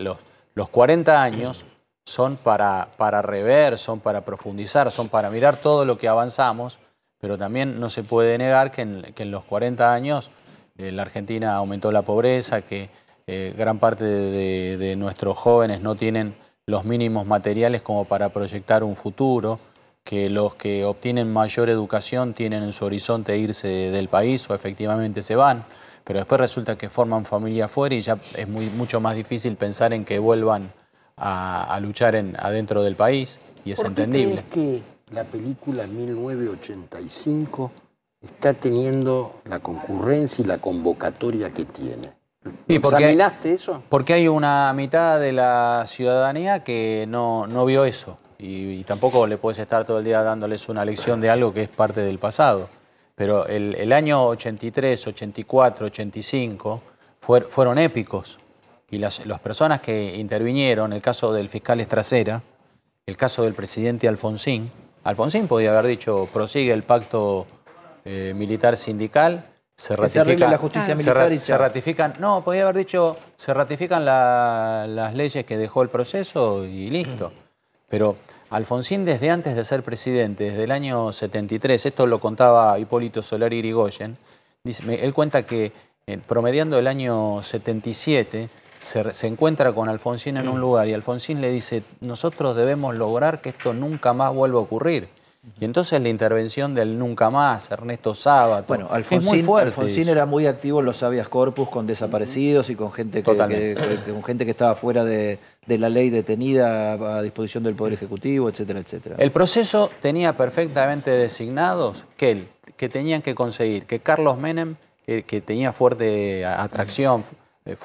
Los 40 años... son para rever, son para profundizar, son para mirar todo lo que avanzamos, pero también no se puede negar que en los 40 años la Argentina aumentó la pobreza, que gran parte de nuestros jóvenes no tienen los mínimos materiales como para proyectar un futuro, que los que obtienen mayor educación tienen en su horizonte irse del país o efectivamente se van, pero después resulta que forman familia afuera y ya es mucho más difícil pensar en que vuelvan a luchar adentro del país, y es entendible. ¿Por qué crees que la película 1985 está teniendo la concurrencia y la convocatoria que tiene? ¿Examinaste eso? Porque hay una mitad de la ciudadanía que no vio eso, y tampoco le puedes estar todo el día dándoles una lección de algo que es parte del pasado. Pero el año 83, 84, 85 fueron épicos. Y las personas que intervinieron, el caso del fiscal Estracera, el caso del presidente Alfonsín podía haber dicho, prosigue el pacto militar sindical, se ratifica, la justicia militar se ratifican, no, podía haber dicho, se ratifican las leyes que dejó el proceso y listo. Pero Alfonsín, desde antes de ser presidente, desde el año 73, esto lo contaba Hipólito Solari Irigoyen, él cuenta que promediando el año 77, se encuentra con Alfonsín en un lugar y Alfonsín le dice, nosotros debemos lograr que esto nunca más vuelva a ocurrir. Y entonces la intervención del nunca más, Ernesto Sábato, bueno, es muy fuerte. Alfonsín era muy activo en los habeas corpus con desaparecidos y con gente que estaba fuera de la ley detenida a disposición del Poder Ejecutivo, etcétera, etcétera. El proceso tenía perfectamente designados que tenían que conseguir que Carlos Menem, que tenía fuerte atracción, que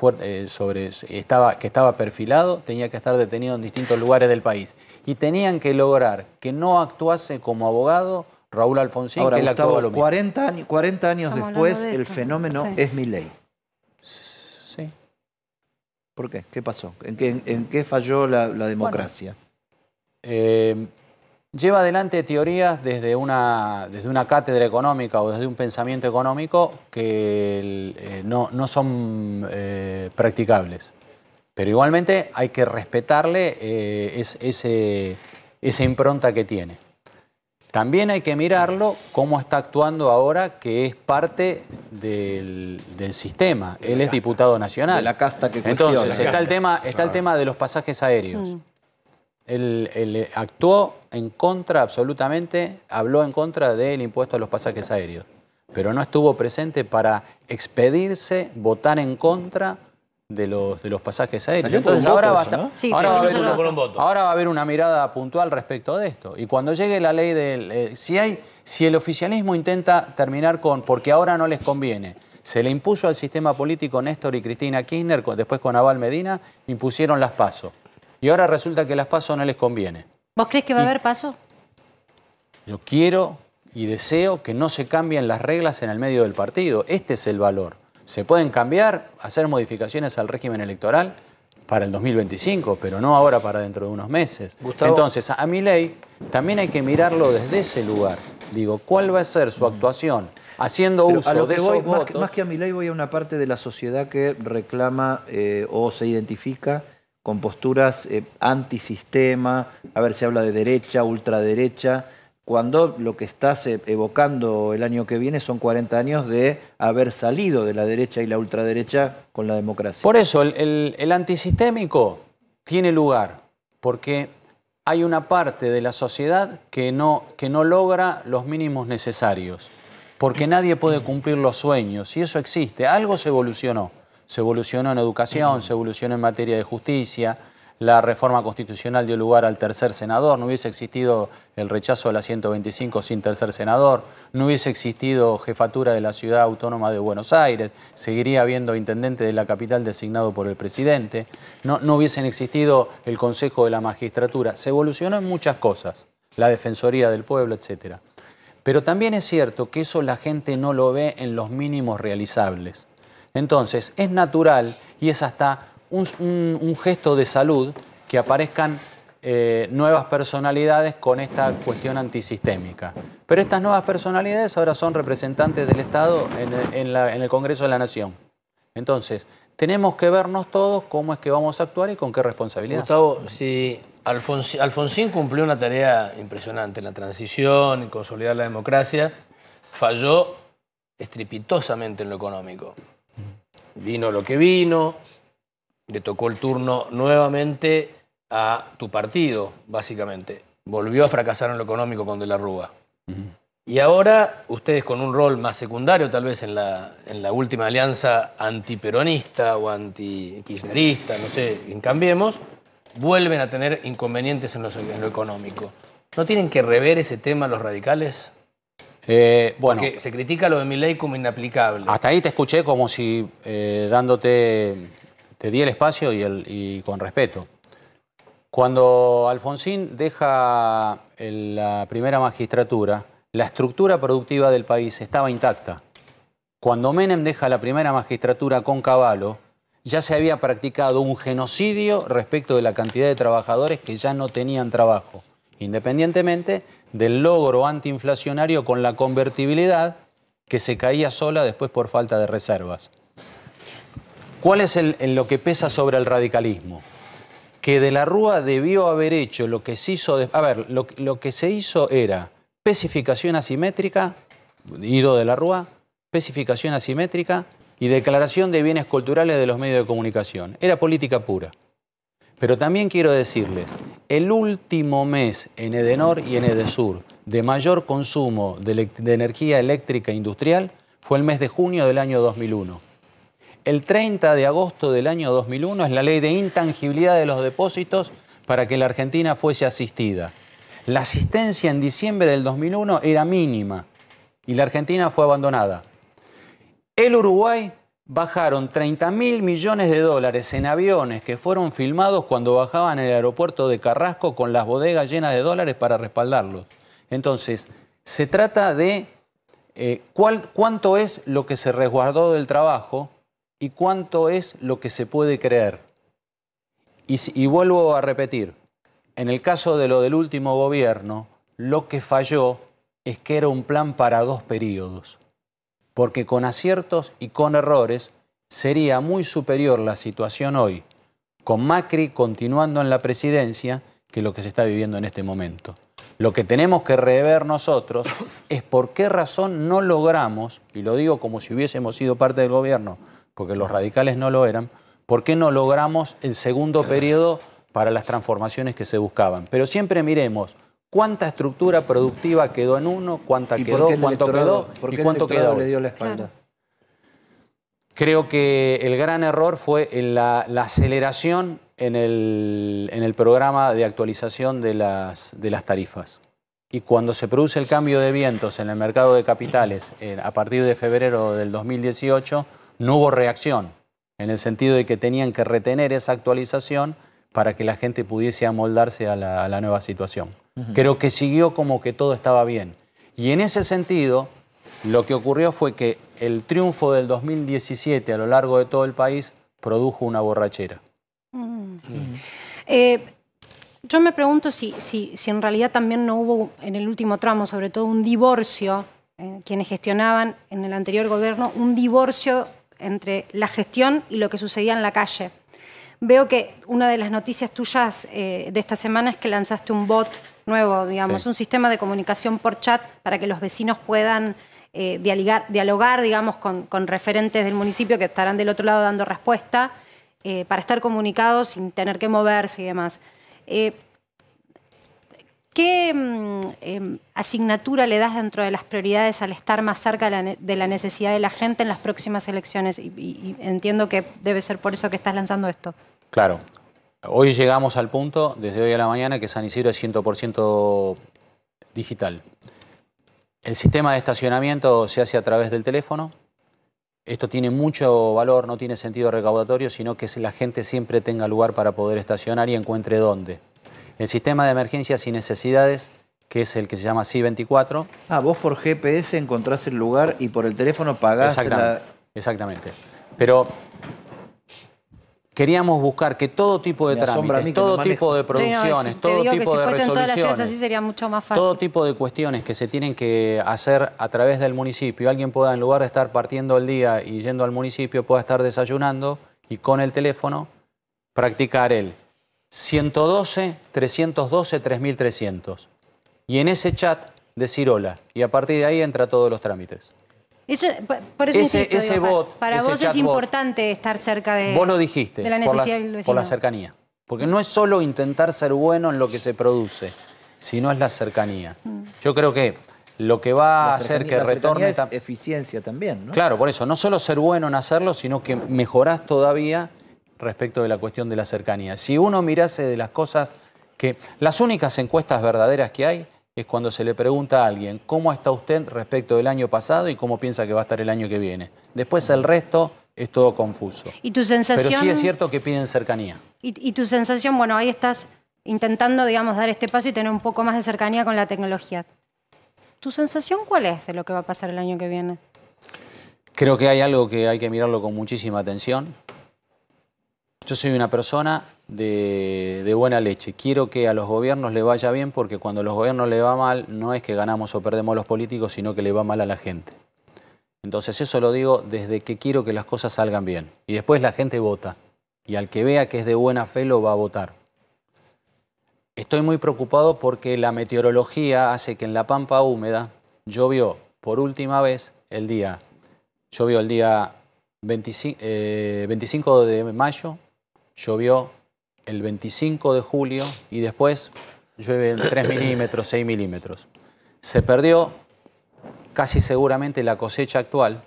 estaba perfilado, tenía que estar detenido en distintos lugares del país. Y tenían que lograr que no actuase como abogado Raúl Alfonsín, ahora, que él Gustavo, actuaba lo mismo. 40 años después, el fenómeno es Milei. Sí. ¿Por qué? ¿Qué pasó? ¿En qué falló la democracia? Bueno, lleva adelante teorías desde una cátedra económica o desde un pensamiento económico que no son practicables. Pero igualmente hay que respetarle esa impronta que tiene. También hay que mirarlo cómo está actuando ahora, que es parte del sistema. Él es diputado nacional. De la casta que cuestiona. Entonces, está el tema de los pasajes aéreos. Él actuó en contra, absolutamente, habló en contra del impuesto a los pasajes aéreos, pero no estuvo presente para expedirse, votar en contra de los pasajes aéreos. Entonces ahora va a haber una mirada puntual respecto de esto. Y cuando llegue la ley del... si el oficialismo intenta terminar con... porque ahora no les conviene, se le impuso al sistema político Néstor y Cristina Kirchner, después con Aval Medina, impusieron las PASO. Y ahora resulta que las PASO no les conviene. ¿Vos crees que va a haber PASO? Yo quiero y deseo que no se cambien las reglas en el medio del partido. Este es el valor. Se pueden cambiar, hacer modificaciones al régimen electoral para el 2025, pero no ahora para dentro de unos meses. Gustavo. Entonces, a Milei también hay que mirarlo desde ese lugar. Digo, ¿cuál va a ser su actuación haciendo Pero uso a lo de que esos voy, votos? más que a Milei, voy a una parte de la sociedad que reclama o se identifica con posturas antisistema. A ver, se habla de derecha, ultraderecha, cuando lo que estás evocando el año que viene son 40 años de haber salido de la derecha y la ultraderecha con la democracia. Por eso, el antisistémico tiene lugar, porque hay una parte de la sociedad que no logra los mínimos necesarios, porque nadie puede cumplir los sueños, y eso existe. Algo se evolucionó. Se evolucionó en educación, se evolucionó en materia de justicia, la reforma constitucional dio lugar al tercer senador, no hubiese existido el rechazo a la 125 sin tercer senador, no hubiese existido jefatura de la Ciudad Autónoma de Buenos Aires, seguiría habiendo intendente de la capital designado por el presidente, no hubiesen existido el Consejo de la Magistratura. Se evolucionó en muchas cosas, la Defensoría del Pueblo, etc. Pero también es cierto que eso la gente no lo ve en los mínimos realizables. Entonces, es natural y es hasta un gesto de salud que aparezcan nuevas personalidades con esta cuestión antisistémica. Pero estas nuevas personalidades ahora son representantes del Estado en el Congreso de la Nación. Entonces, tenemos que vernos todos cómo es que vamos a actuar y con qué responsabilidad. Gustavo, si Alfonsín cumplió una tarea impresionante en la transición, en consolidar la democracia, falló estrepitosamente en lo económico. Vino lo que vino, le tocó el turno nuevamente a tu partido, básicamente. Volvió a fracasar en lo económico con De la Rúa. Y ahora, ustedes con un rol más secundario, tal vez en la última alianza antiperonista o antikirchnerista, no sé, en Cambiemos, vuelven a tener inconvenientes en lo económico. ¿No tienen que rever ese tema los radicales? Bueno, porque se critica lo de Milei como inaplicable. Hasta ahí te escuché como si te di el espacio y con respeto. Cuando Alfonsín deja la primera magistratura, la estructura productiva del país estaba intacta. Cuando Menem deja la primera magistratura con Cavallo, ya se había practicado un genocidio respecto de la cantidad de trabajadores que ya no tenían trabajo, independientemente del logro antiinflacionario con la convertibilidad que se caía sola después por falta de reservas. ¿Cuál es lo que pesa sobre el radicalismo? Que De la Rúa debió haber hecho lo que se hizo... lo que se hizo era especificación asimétrica, Ido De la Rúa, especificación asimétrica y declaración de bienes culturales de los medios de comunicación. Era política pura. Pero también quiero decirles, el último mes en Edenor y en Edesur de mayor consumo de energía eléctrica industrial fue el mes de junio del año 2001. El 30 de agosto del año 2001 es la ley de intangibilidad de los depósitos para que la Argentina fuese asistida. La asistencia en diciembre del 2001 era mínima y la Argentina fue abandonada. El Uruguay bajaron 30.000 millones de dólares en aviones que fueron filmados cuando bajaban en el aeropuerto de Carrasco con las bodegas llenas de dólares para respaldarlos. Entonces, se trata de cuánto es lo que se resguardó del trabajo y cuánto es lo que se puede creer. Y vuelvo a repetir, en el caso de lo del último gobierno, lo que falló es que era un plan para 2 periodos. Porque con aciertos y con errores sería muy superior la situación hoy, con Macri continuando en la presidencia, que lo que se está viviendo en este momento. Lo que tenemos que rever nosotros es por qué razón no logramos, y lo digo como si hubiésemos sido parte del gobierno, porque los radicales no lo eran, por qué no logramos el segundo periodo para las transformaciones que se buscaban. Pero siempre miremos cuánta estructura productiva quedó en uno, cuánta quedó, cuánto quedó y cuánto quedó. Le dio la espalda? Claro. Creo que el gran error fue en la aceleración en el programa de actualización de las tarifas. Y cuando se produce el cambio de vientos en el mercado de capitales a partir de febrero del 2018, no hubo reacción, en el sentido de que tenían que retener esa actualización para que la gente pudiese amoldarse a la nueva situación. Creo que siguió como que todo estaba bien. Y en ese sentido, lo que ocurrió fue que el triunfo del 2017 a lo largo de todo el país produjo una borrachera. Yo me pregunto si en realidad también no hubo en el último tramo, sobre todo un divorcio, quienes gestionaban en el anterior gobierno, un divorcio entre la gestión y lo que sucedía en la calle. Veo que una de las noticias tuyas de esta semana es que lanzaste un bot nuevo, digamos, sí, un sistema de comunicación por chat para que los vecinos puedan dialogar, digamos, con referentes del municipio que estarán del otro lado dando respuesta, para estar comunicados sin tener que moverse y demás. ¿Qué asignatura le das dentro de las prioridades al estar más cerca de la necesidad de la gente en las próximas elecciones? Y entiendo que debe ser por eso que estás lanzando esto. Claro. Hoy llegamos al punto, desde hoy a la mañana, que San Isidro es 100% digital. El sistema de estacionamiento se hace a través del teléfono. Esto tiene mucho valor, no tiene sentido recaudatorio, sino que la gente siempre tenga lugar para poder estacionar y encuentre dónde. El sistema de emergencias y necesidades, que es el que se llama C24. Ah, vos por GPS encontrás el lugar y por el teléfono pagás. Exactamente. Pero queríamos buscar que todo tipo de trámites, todo tipo de producciones, todo tipo de resoluciones, así sería mucho más fácil. Todo tipo de cuestiones que se tienen que hacer a través del municipio. Alguien pueda, en lugar de estar partiendo el día y yendo al municipio, pueda estar desayunando y con el teléfono practicar el 112, 312, 3300. Y en ese chat decir hola. Y a partir de ahí entra todos los trámites. Eso, por eso ese bot, para vos es importante estar cerca de, vos lo dijiste, de la necesidad del vecino. Por la cercanía. Porque no es solo intentar ser bueno en lo que se produce, sino es la cercanía. Yo creo que lo que va a hacer que retorne... es eficiencia también, ¿no? Claro, por eso, no solo ser bueno en hacerlo, sino que mejorás todavía respecto de la cuestión de la cercanía. Si uno mirase de las cosas que... Las únicas encuestas verdaderas que hay es cuando se le pregunta a alguien cómo está usted respecto del año pasado y cómo piensa que va a estar el año que viene. Después el resto es todo confuso. ¿Y tu sensación? Pero sí es cierto que piden cercanía. ¿Y tu sensación? Bueno, ahí estás intentando, digamos, dar este paso y tener un poco más de cercanía con la tecnología. ¿Tu sensación cuál es de lo que va a pasar el año que viene? Creo que hay algo que hay que mirarlo con muchísima atención. Yo soy una persona de buena leche. Quiero que a los gobiernos le vaya bien porque cuando a los gobiernos le va mal no es que ganamos o perdemos los políticos, sino que le va mal a la gente. Entonces eso lo digo desde que quiero que las cosas salgan bien. Y después la gente vota. Y al que vea que es de buena fe lo va a votar. Estoy muy preocupado porque la meteorología hace que en la Pampa húmeda llovió por última vez el día 25 de mayo, llovió el 25 de julio y después llueve 3 milímetros, 6 milímetros. Se perdió casi seguramente la cosecha actual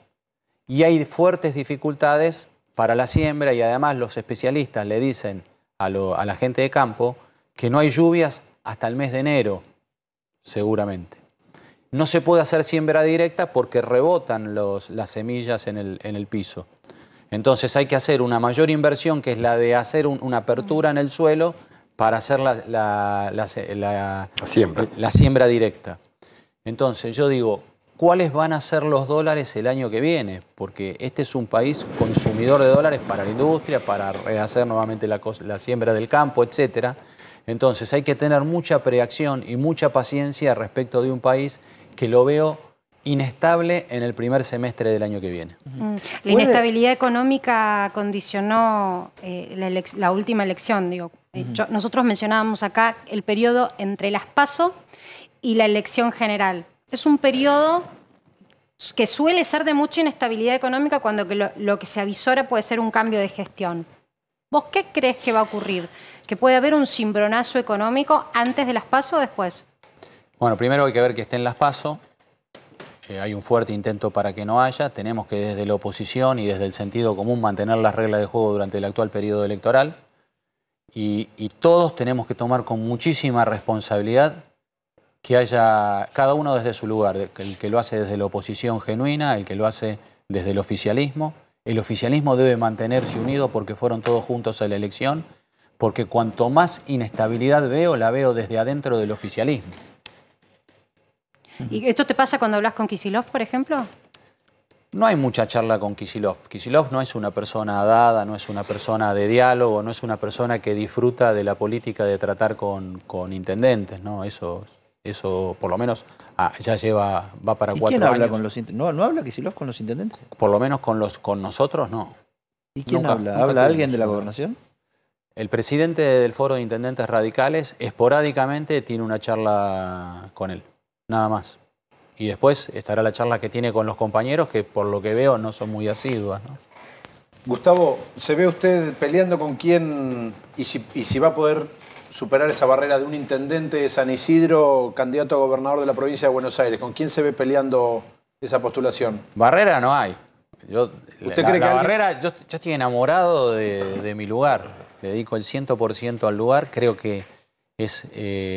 y hay fuertes dificultades para la siembra y además los especialistas le dicen a la gente de campo que no hay lluvias hasta el mes de enero, seguramente. No se puede hacer siembra directa porque rebotan las semillas en el piso. Entonces hay que hacer una mayor inversión, que es la de hacer una apertura en el suelo para hacer la siembra directa. Entonces yo digo, ¿cuáles van a ser los dólares el año que viene? Porque este es un país consumidor de dólares para la industria, para rehacer nuevamente la siembra del campo, etc. Entonces hay que tener mucha preacción y mucha paciencia respecto de un país que lo veo inestable en el primer semestre del año que viene. La inestabilidad económica condicionó la última elección. Digo, nosotros mencionábamos acá el periodo entre las PASO y la elección general. Es un periodo que suele ser de mucha inestabilidad económica cuando lo que se avisora puede ser un cambio de gestión. ¿Vos qué crees que va a ocurrir? ¿Que puede haber un cimbronazo económico antes de las PASO o después? Bueno, primero hay que ver que estén las PASO. Hay un fuerte intento para que no haya. Tenemos que desde la oposición y desde el sentido común mantener las reglas de juego durante el actual periodo electoral. Y todos tenemos que tomar con muchísima responsabilidad que haya cada uno desde su lugar. El que lo hace desde la oposición genuina, el que lo hace desde el oficialismo. El oficialismo debe mantenerse unido porque fueron todos juntos a la elección. Porque cuanto más inestabilidad veo, la veo desde adentro del oficialismo. ¿Y esto te pasa cuando hablas con Kicillof, por ejemplo? No hay mucha charla con Kicillof. Kicillof no es una persona dada, no es una persona de diálogo, no es una persona que disfruta de la política de tratar con intendentes, ¿no? Eso por lo menos ya va para 4 años. ¿Quién habla con los intendentes? ¿No habla Kicillof con los intendentes? Por lo menos con nosotros, no. ¿Y quién habla? ¿Habla alguien de la gobernación? El presidente del Foro de Intendentes Radicales esporádicamente tiene una charla con él. Nada más. Y después estará la charla que tiene con los compañeros, que por lo que veo no son muy asiduas, ¿no? Gustavo, ¿se ve usted peleando con quién y si va a poder superar esa barrera de un intendente de San Isidro, candidato a gobernador de la provincia de Buenos Aires? ¿Con quién se ve peleando esa postulación? Barrera no hay. ¿Usted cree que barrera, yo estoy enamorado de mi lugar. Le dedico el 100% al lugar. Creo que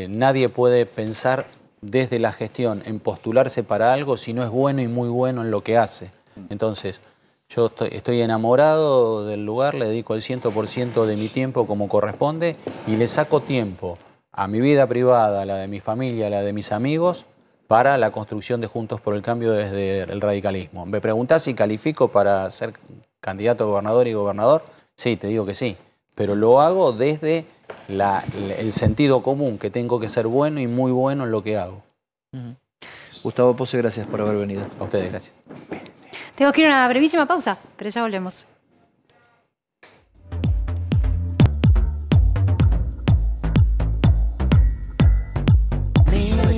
nadie puede pensar desde la gestión en postularse para algo si no es bueno y muy bueno en lo que hace. Entonces, yo estoy enamorado del lugar, le dedico el 100% de mi tiempo como corresponde y le saco tiempo a mi vida privada, a la de mi familia, a la de mis amigos, para la construcción de Juntos por el Cambio desde el radicalismo. ¿Me preguntás si califico para ser candidato a gobernador y gobernador? Sí, te digo que sí, pero lo hago desde el sentido común, que tengo que ser bueno y muy bueno en lo que hago. Gustavo Pose, gracias por haber venido. A ustedes, gracias. Tengo que ir a una brevísima pausa, pero ya volvemos.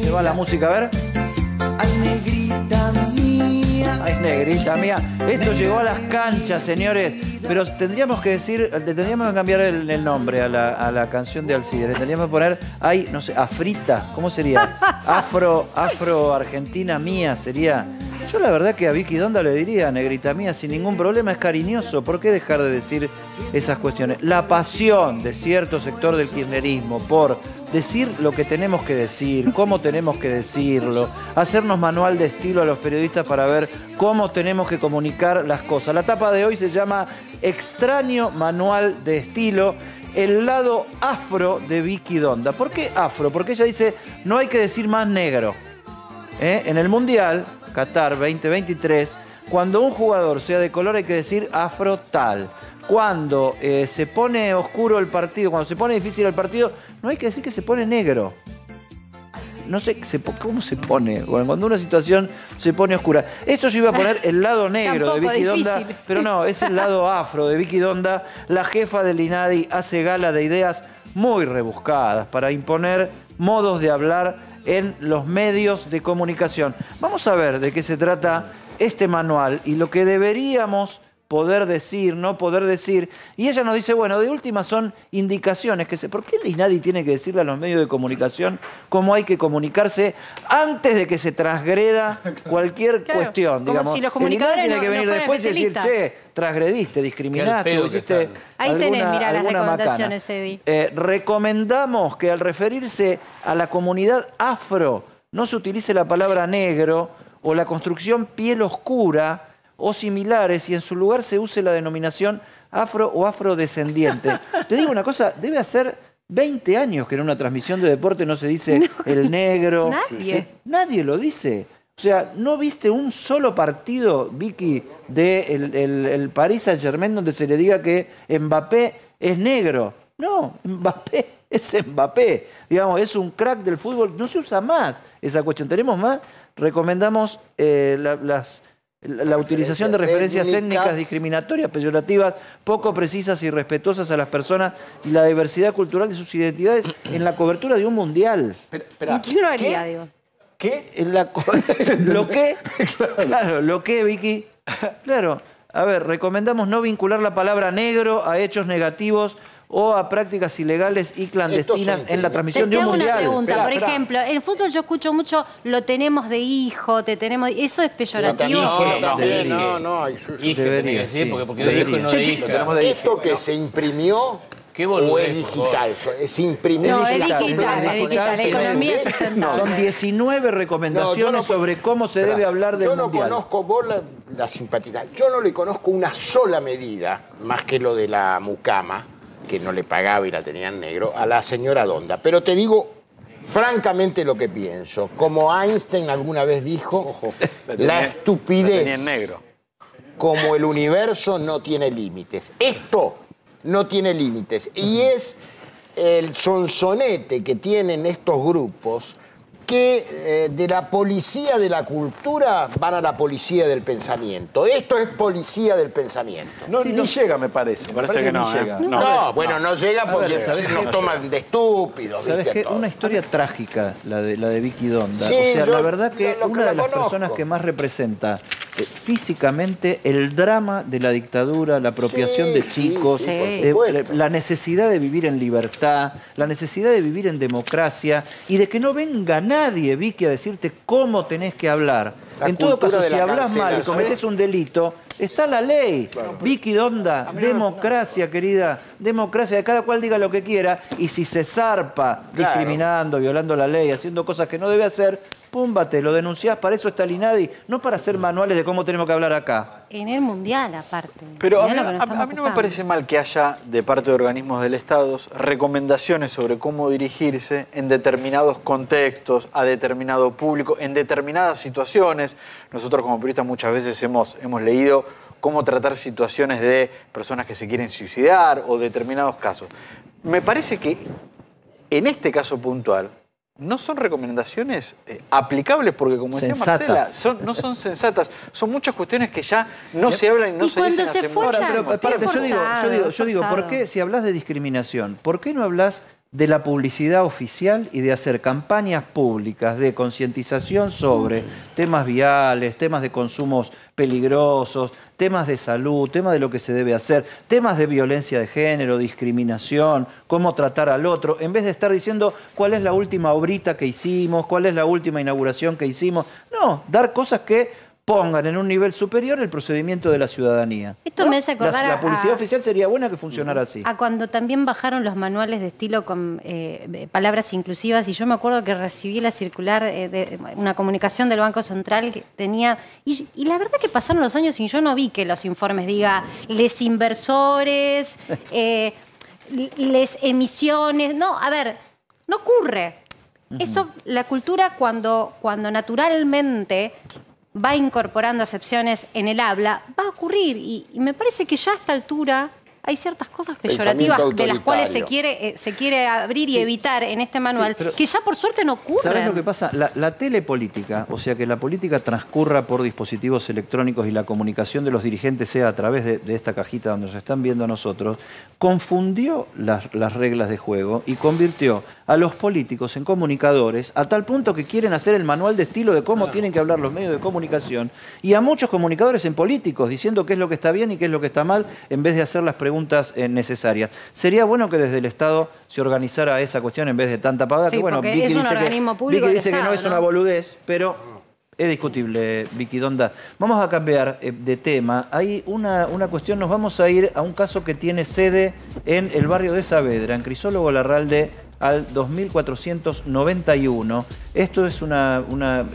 ¿Qué va la música? A ver. Ay, negrita mía. Ay, negrita mía. Esto llegó a las canchas, señores. Pero tendríamos que cambiar el nombre a la canción de Alcides. Le tendríamos que poner, ay, no sé, Afrita. ¿Cómo sería? Afro-Argentina mía sería. Yo la verdad que a Vicky Donda le diría, negrita mía, sin ningún problema, es cariñoso. ¿Por qué dejar de decir esas cuestiones? La pasión de cierto sector del kirchnerismo por decir lo que tenemos que decir, cómo tenemos que decirlo, hacernos manual de estilo a los periodistas para ver cómo tenemos que comunicar las cosas. La tapa de hoy se llama Extraño Manual de Estilo, el lado afro de Vicky Donda. ¿Por qué afro? Porque ella dice, no hay que decir más negro. En el Mundial Qatar 2023, cuando un jugador sea de color hay que decir afro tal. Cuando se pone oscuro el partido, cuando se pone difícil el partido, no hay que decir que se pone negro. No sé cómo se pone, cuando una situación se pone oscura. Esto yo iba a poner el lado negro de Vicky Donda, pero no, es el lado afro de Vicky Donda. La jefa del INADI hace gala de ideas muy rebuscadas para imponer modos de hablar en los medios de comunicación. Vamos a ver de qué se trata este manual y lo que deberíamos poder decir, no poder decir. Y ella nos dice, bueno, de última son indicaciones. ¿Por qué el INADI tiene que decirle a los medios de comunicación cómo hay que comunicarse antes de que se transgreda cualquier cuestión? Como digamos, si los comunicadores tiene que venir después y decir, che, transgrediste, discriminaste, hiciste ahí tenés, mirá las recomendaciones, macana. Edi. Recomendamos que al referirse a la comunidad afro no se utilice la palabra negro o la construcción piel oscura o similares, y en su lugar se use la denominación afro o afrodescendiente. Te digo una cosa, debe hacer 20 años que en una transmisión de deporte no se dice el negro. Nadie. Nadie lo dice. O sea, ¿no viste un solo partido, Vicky, del Paris Saint-Germain donde se le diga que Mbappé es negro? No, Mbappé es Mbappé. Digamos, es un crack del fútbol. No se usa más esa cuestión. Tenemos más recomendamos la utilización de referencias étnicas discriminatorias, peyorativas, poco precisas y respetuosas a las personas y la diversidad cultural de sus identidades en la cobertura de un mundial. ¿Quién lo haría, digo? ¿Qué? ¿Lo qué? Claro, ¿lo qué, Vicky? Claro. A ver, recomendamos no vincular la palabra negro a hechos negativos o a prácticas ilegales y clandestinas en la transmisión de un mundial. Te hago una pregunta, por ejemplo, en el fútbol yo escucho mucho, lo tenemos de hijo, te tenemos... ¿Eso es peyorativo? No, debería, sí, porque de hijo y no de hija. Esto que se imprimió... ¿O es digital? ¿Se imprimió? No, es digital, economía sustentable. Son 19 recomendaciones sobre cómo se debe hablar del mundial. Yo no conozco, vos la simpatizás, yo no le conozco una sola medida, más que lo de la mucama, que no le pagaba y la tenía en negro, a la señora Donda. Pero te digo francamente lo que pienso. Como Einstein alguna vez dijo, la estupidez, como el universo, no tiene límites. Esto no tiene límites. Y es el sonsonete que tienen estos grupos que de la policía de la cultura van a la policía del pensamiento. Esto es policía del pensamiento. No, ni llega, me parece. Me parece que no llega. No llega porque nos toman de estúpidos. ¿Sabes qué? Una historia trágica, la de Vicky Donda. Sí, o sea, la verdad que una de las personas que más representa físicamente el drama de la dictadura, la apropiación de chicos, la necesidad de vivir en libertad, la necesidad de vivir en democracia y de que no venga nadie, Vicky, a decirte cómo tenés que hablar. En todo caso, si hablas mal y cometés un delito, está la ley. Vicky Donda, democracia, querida, democracia, de cada cual diga lo que quiera, y si se zarpa discriminando, violando la ley, haciendo cosas que no debe hacer, púmbate, lo denunciás. Para eso está el INADI, no para hacer manuales de cómo tenemos que hablar acá. En el mundial, aparte. Pero a mí no me parece mal que haya, de parte de organismos del Estado, recomendaciones sobre cómo dirigirse en determinados contextos, a determinado público, en determinadas situaciones. Nosotros como periodistas muchas veces hemos leído cómo tratar situaciones de personas que se quieren suicidar o determinados casos. Me parece que en este caso puntual no son recomendaciones aplicables porque, como decía Marcela, no son sensatas. Son muchas cuestiones que ya no se hablan y no se dicen hace mucho tiempo. Yo digo, ¿por qué, si hablas de discriminación, por qué no hablas de la publicidad oficial y de hacer campañas públicas de concientización sobre temas viales, temas de consumos peligrosos, temas de salud, temas de lo que se debe hacer, temas de violencia de género, discriminación, cómo tratar al otro, en vez de estar diciendo cuál es la última obrita que hicimos, cuál es la última inauguración que hicimos? No, dar cosas que pongan en un nivel superior el procedimiento de la ciudadanía. Esto me hace acordar la publicidad oficial sería buena que funcionara así. A cuando también bajaron los manuales de estilo con palabras inclusivas, y yo me acuerdo que recibí la circular de una comunicación del Banco Central que tenía... Y la verdad que pasaron los años y yo no vi que los informes diga les inversores, les emisiones... No, a ver, no ocurre. Eso, la cultura cuando naturalmente va incorporando acepciones en el habla, va a ocurrir. Y me parece que ya a esta altura hay ciertas cosas peyorativas de las cuales se quiere abrir y evitar en este manual, que ya por suerte no ocurren. ¿Sabes lo que pasa? La telepolítica, o sea que la política transcurra por dispositivos electrónicos y la comunicación de los dirigentes sea a través de esta cajita donde nos están viendo a nosotros, confundió las reglas de juego y convirtió a los políticos en comunicadores a tal punto que quieren hacer el manual de estilo de cómo tienen que hablar los medios de comunicación y a muchos comunicadores en políticos diciendo qué es lo que está bien y qué es lo que está mal en vez de hacer las preguntas necesarias. Sería bueno que desde el Estado se organizara esa cuestión en vez de tanta pavada. Sí, que bueno, Vicky es un organismo público Vicky dice del que no Estado, es una boludez, pero es discutible, Vicky Donda. Vamos a cambiar de tema. Hay una cuestión, nos vamos a ir a un caso que tiene sede en el barrio de Saavedra, en Crisólogo Larralde, al 2491. Esto es una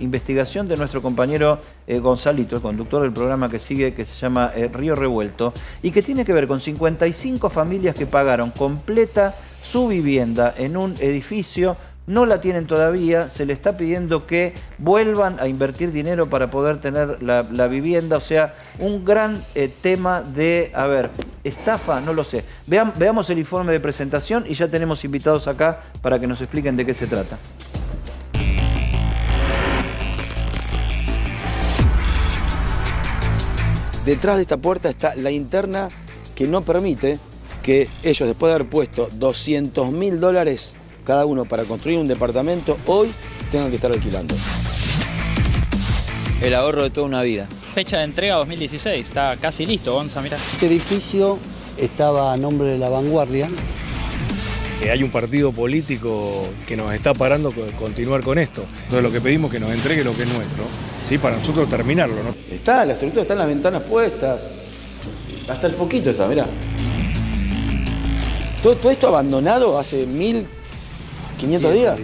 investigación de nuestro compañero Gonzalito, el conductor del programa que sigue, que se llama Río Revuelto, y que tiene que ver con 55 familias que pagaron completa su vivienda en un edificio. No la tienen todavía, se le está pidiendo que vuelvan a invertir dinero para poder tener la vivienda. O sea, un gran tema de, estafa, no lo sé. Veamos el informe de presentación y ya tenemos invitados acá para que nos expliquen de qué se trata. detrás de esta puerta está la interna que no permite que ellos, después de haber puesto $200.000 cada uno para construir un departamento, hoy tengan que estar alquilando. El ahorro de toda una vida. Fecha de entrega 2016, está casi listo, Gonza, mirá. Este edificio estaba a nombre de La Vanguardia. Hay un partido político que nos está parando continuar con esto. Entonces lo que pedimos es que nos entregue lo que es nuestro, ¿sí? Para nosotros terminarlo, ¿no? Está, la estructura está en las ventanas puestas. Hasta el foquito está, mirá. Todo esto abandonado hace 1.500 días.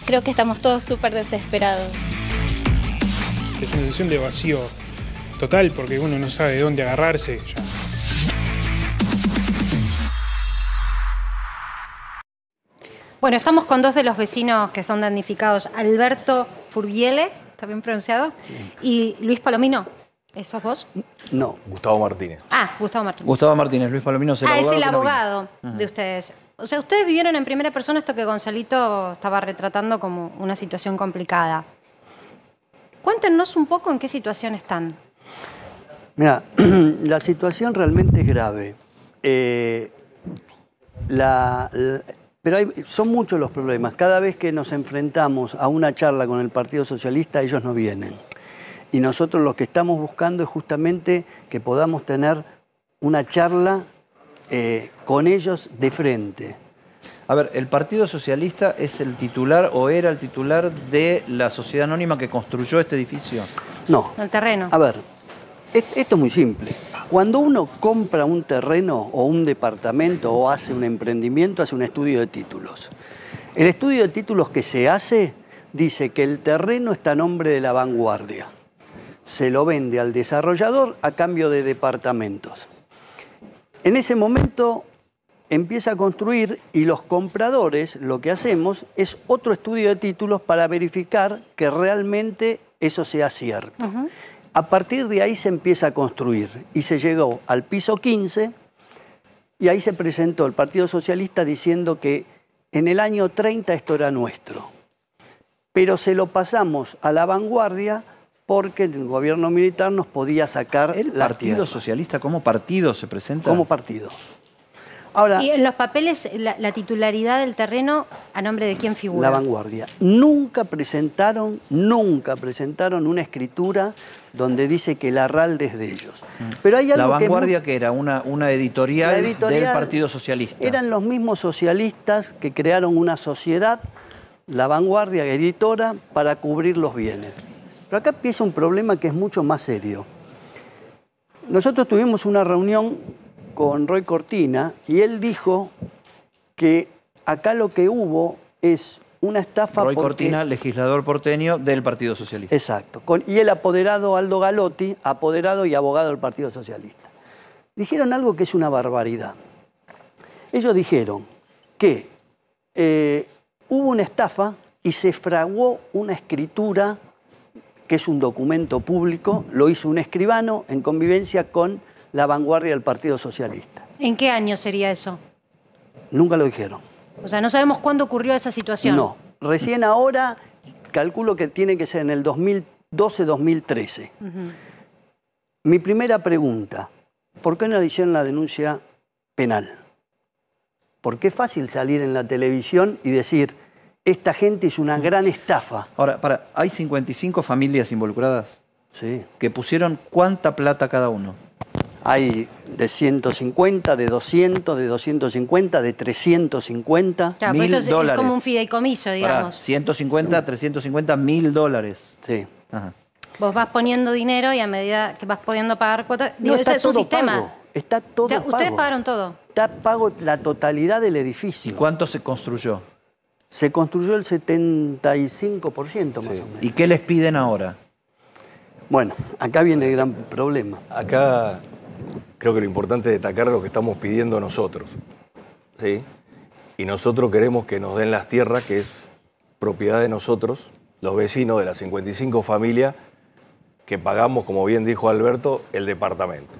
Creo que estamos todos súper desesperados. Es una sensación de vacío total porque uno no sabe de dónde agarrarse. Ya. Bueno, estamos con dos de los vecinos que son damnificados, Alberto Furgiele, ¿está bien pronunciado? Y Luis Palomino, ¿esos vos? No. Gustavo Martínez. Ah, Gustavo Martínez. Gustavo Martínez, Luis Palomino es el abogado. Es el que no vino. abogado de ustedes. O sea, ustedes vivieron en primera persona esto que Gonzalito estaba retratando como una situación complicada. Cuéntenos un poco en qué situación están. Mira, la situación realmente es grave. Pero son muchos los problemas. Cada vez que nos enfrentamos a una charla con el Partido Socialista, ellos no vienen. Y nosotros lo que estamos buscando es justamente que podamos tener una charla con ellos de frente. A ver, ¿el Partido Socialista es el titular o era el titular de la sociedad anónima que construyó este edificio? No. El terreno. A ver, esto es muy simple. Cuando uno compra un terreno o un departamento o hace un emprendimiento, hace un estudio de títulos. El estudio de títulos que se hace dice que el terreno está a nombre de La Vanguardia. Se lo vende al desarrollador a cambio de departamentos. En ese momento empieza a construir y los compradores lo que hacemos es otro estudio de títulos para verificar que realmente eso sea cierto. A partir de ahí se empieza a construir y se llegó al piso 15 y ahí se presentó el Partido Socialista diciendo que en el año 30 esto era nuestro. Pero se lo pasamos a La Vanguardia porque el gobierno militar nos podía sacar la tierra. ¿El Partido Socialista como partido se presenta? Como partido. Ahora, y en los papeles, la titularidad del terreno, ¿a nombre de quién figura? La Vanguardia. Nunca presentaron una escritura donde dice que el Arralde es de ellos. Pero hay algo La Vanguardia, que era una editorial del Partido Socialista. Eran los mismos socialistas que crearon una sociedad, La Vanguardia editora, para cubrir los bienes. Pero acá empieza un problema que es mucho más serio. Nosotros tuvimos una reunión con Roy Cortina y él dijo que acá lo que hubo es una estafa. Roy Cortina, legislador porteño del Partido Socialista. Exacto. Y el apoderado Aldo Galotti, apoderado y abogado del Partido Socialista. Dijeron algo que es una barbaridad. Ellos dijeron que hubo una estafa y se fraguó una escritura que es un documento público, lo hizo un escribano en convivencia con La Vanguardia del Partido Socialista. ¿En qué año sería eso? Nunca lo dijeron. O sea, no sabemos cuándo ocurrió esa situación. No, recién ahora calculo que tiene que ser en el 2012-2013. Mi primera pregunta, ¿por qué no hicieron la denuncia penal? Porque es fácil salir en la televisión y decir, esta gente hizo una gran estafa. Ahora, ¿hay 55 familias involucradas? Sí. ¿Que pusieron cuánta plata cada uno? Hay de 150, de 200, de 250, de 350. Claro, $1.000. Esto es como un fideicomiso, digamos. 150, 350, $1.000. Sí. Ajá. Vos vas poniendo dinero y a medida que vas pudiendo pagar cuotas... No, eso es un sistema. Pago. Está todo Ya, pago. ustedes pagaron todo. Está pago la totalidad del edificio. ¿Y cuánto se construyó? Se construyó el 75% más o menos. ¿Y qué les piden ahora? Bueno, acá viene el gran problema. Acá creo que lo importante es destacar lo que estamos pidiendo nosotros, ¿sí? Y nosotros queremos que nos den las tierras, que es propiedad de nosotros, los vecinos de las 55 familias que pagamos, como bien dijo Alberto, el departamento.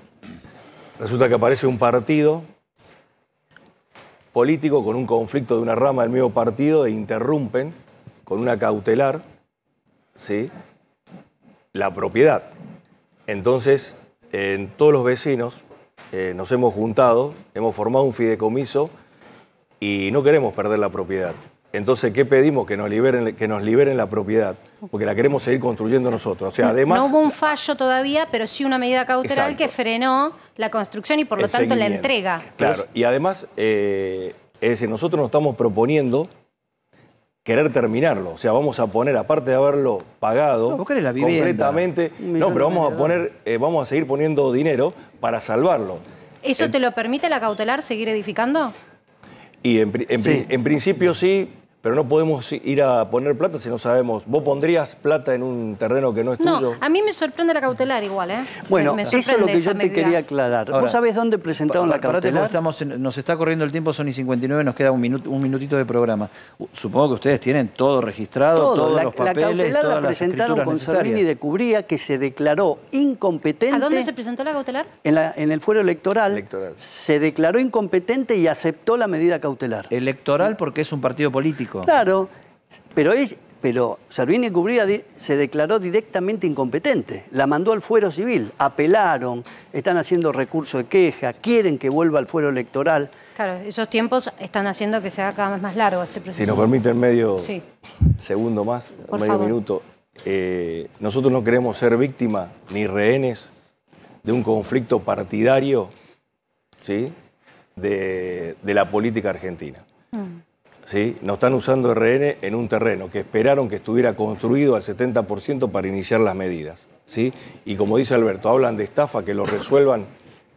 Resulta que aparece un partido político con un conflicto de una rama del mismo partido e interrumpen con una cautelar, ¿sí?, la propiedad. Entonces, todos los vecinos nos hemos juntado, hemos formado un fideicomiso y no queremos perder la propiedad. Entonces, ¿qué pedimos? Que nos liberen la propiedad, porque la queremos seguir construyendo nosotros. O sea, además... No hubo un fallo todavía, pero sí una medida cautelar que frenó la construcción y por lo tanto la entrega. Claro, y además, es decir, nosotros nos estamos proponiendo querer terminarlo. O sea, vamos a poner, aparte de haberlo pagado concretamente, pero vamos a seguir poniendo dinero para salvarlo. ¿Eso te lo permite la cautelar, seguir edificando? Y en principio sí, pero no podemos ir a poner plata si no sabemos. ¿Vos pondrías plata en un terreno que no es tuyo? No, a mí me sorprende la cautelar igual, ¿eh? Bueno, eso es lo que yo te quería aclarar. Ahora, ¿vos sabés dónde presentaron la cautelar? Nos está corriendo el tiempo, son y 59, nos queda un minutito de programa. Supongo que ustedes tienen todo registrado, todos los papeles, la cautelar todas la las presentaron escrituras con necesarias. Servini de Cubría, que se declaró incompetente. ¿A dónde se presentó la cautelar? En el fuero electoral. Se declaró incompetente y aceptó la medida cautelar. Electoral porque es un partido político. Claro, pero Servini de Cubría se declaró directamente incompetente. La mandó al fuero civil. Apelaron, están haciendo recurso de queja, quieren que vuelva al fuero electoral. Claro, esos tiempos están haciendo que se haga cada vez más largo este proceso. Si nos permiten medio segundo más, Por medio favor. minuto. Nosotros no queremos ser víctimas ni rehenes de un conflicto partidario, ¿sí?, de la política argentina. ¿Sí? Nos están usando RN en un terreno que esperaron que estuviera construido al 70% para iniciar las medidas. ¿Sí? Y como dice Alberto, hablan de estafa, que lo resuelvan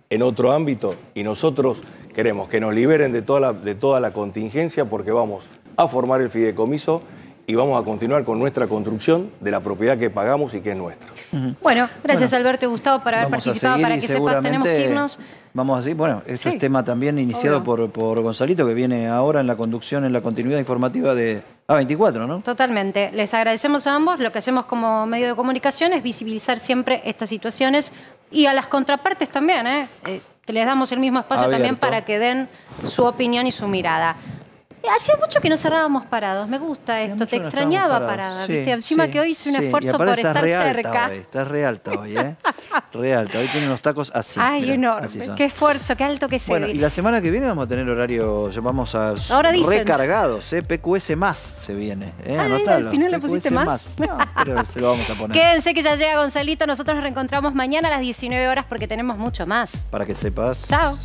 en otro ámbito, y nosotros queremos que nos liberen de toda la contingencia, porque vamos a formar el fideicomiso y vamos a continuar con nuestra construcción de la propiedad que pagamos y que es nuestra. Bueno, gracias Alberto y Gustavo por haber participado. Para que sepas, tenemos que irnos. Vamos a seguir. Bueno, este es tema también iniciado por Gonzalito, que viene ahora en la conducción, en la continuidad informativa de A24, ¿no? Totalmente. Les agradecemos a ambos. Lo que hacemos como medio de comunicación es visibilizar siempre estas situaciones y a las contrapartes también, ¿eh? Les damos el mismo espacio también para que den su opinión y su mirada. Hacía mucho que no cerrábamos parados. Me gusta esto. Te extrañaba parada, ¿viste? Encima que hoy hice un esfuerzo por estar cerca. Estás re alta hoy, ¿eh? Re alta. Hoy tiene unos tacos así. Ay, mirá, enorme. así son. Qué esfuerzo, qué alto que se Bueno, y la semana que viene vamos a tener horario, vamos a recargados, PQS más se viene. Anotalo. ¿Al final le pusiste más? No, pero se lo vamos a poner. Quédense que ya llega Gonzalito. Nosotros nos reencontramos mañana a las 19 horas porque tenemos mucho más. Para que sepas. Chao.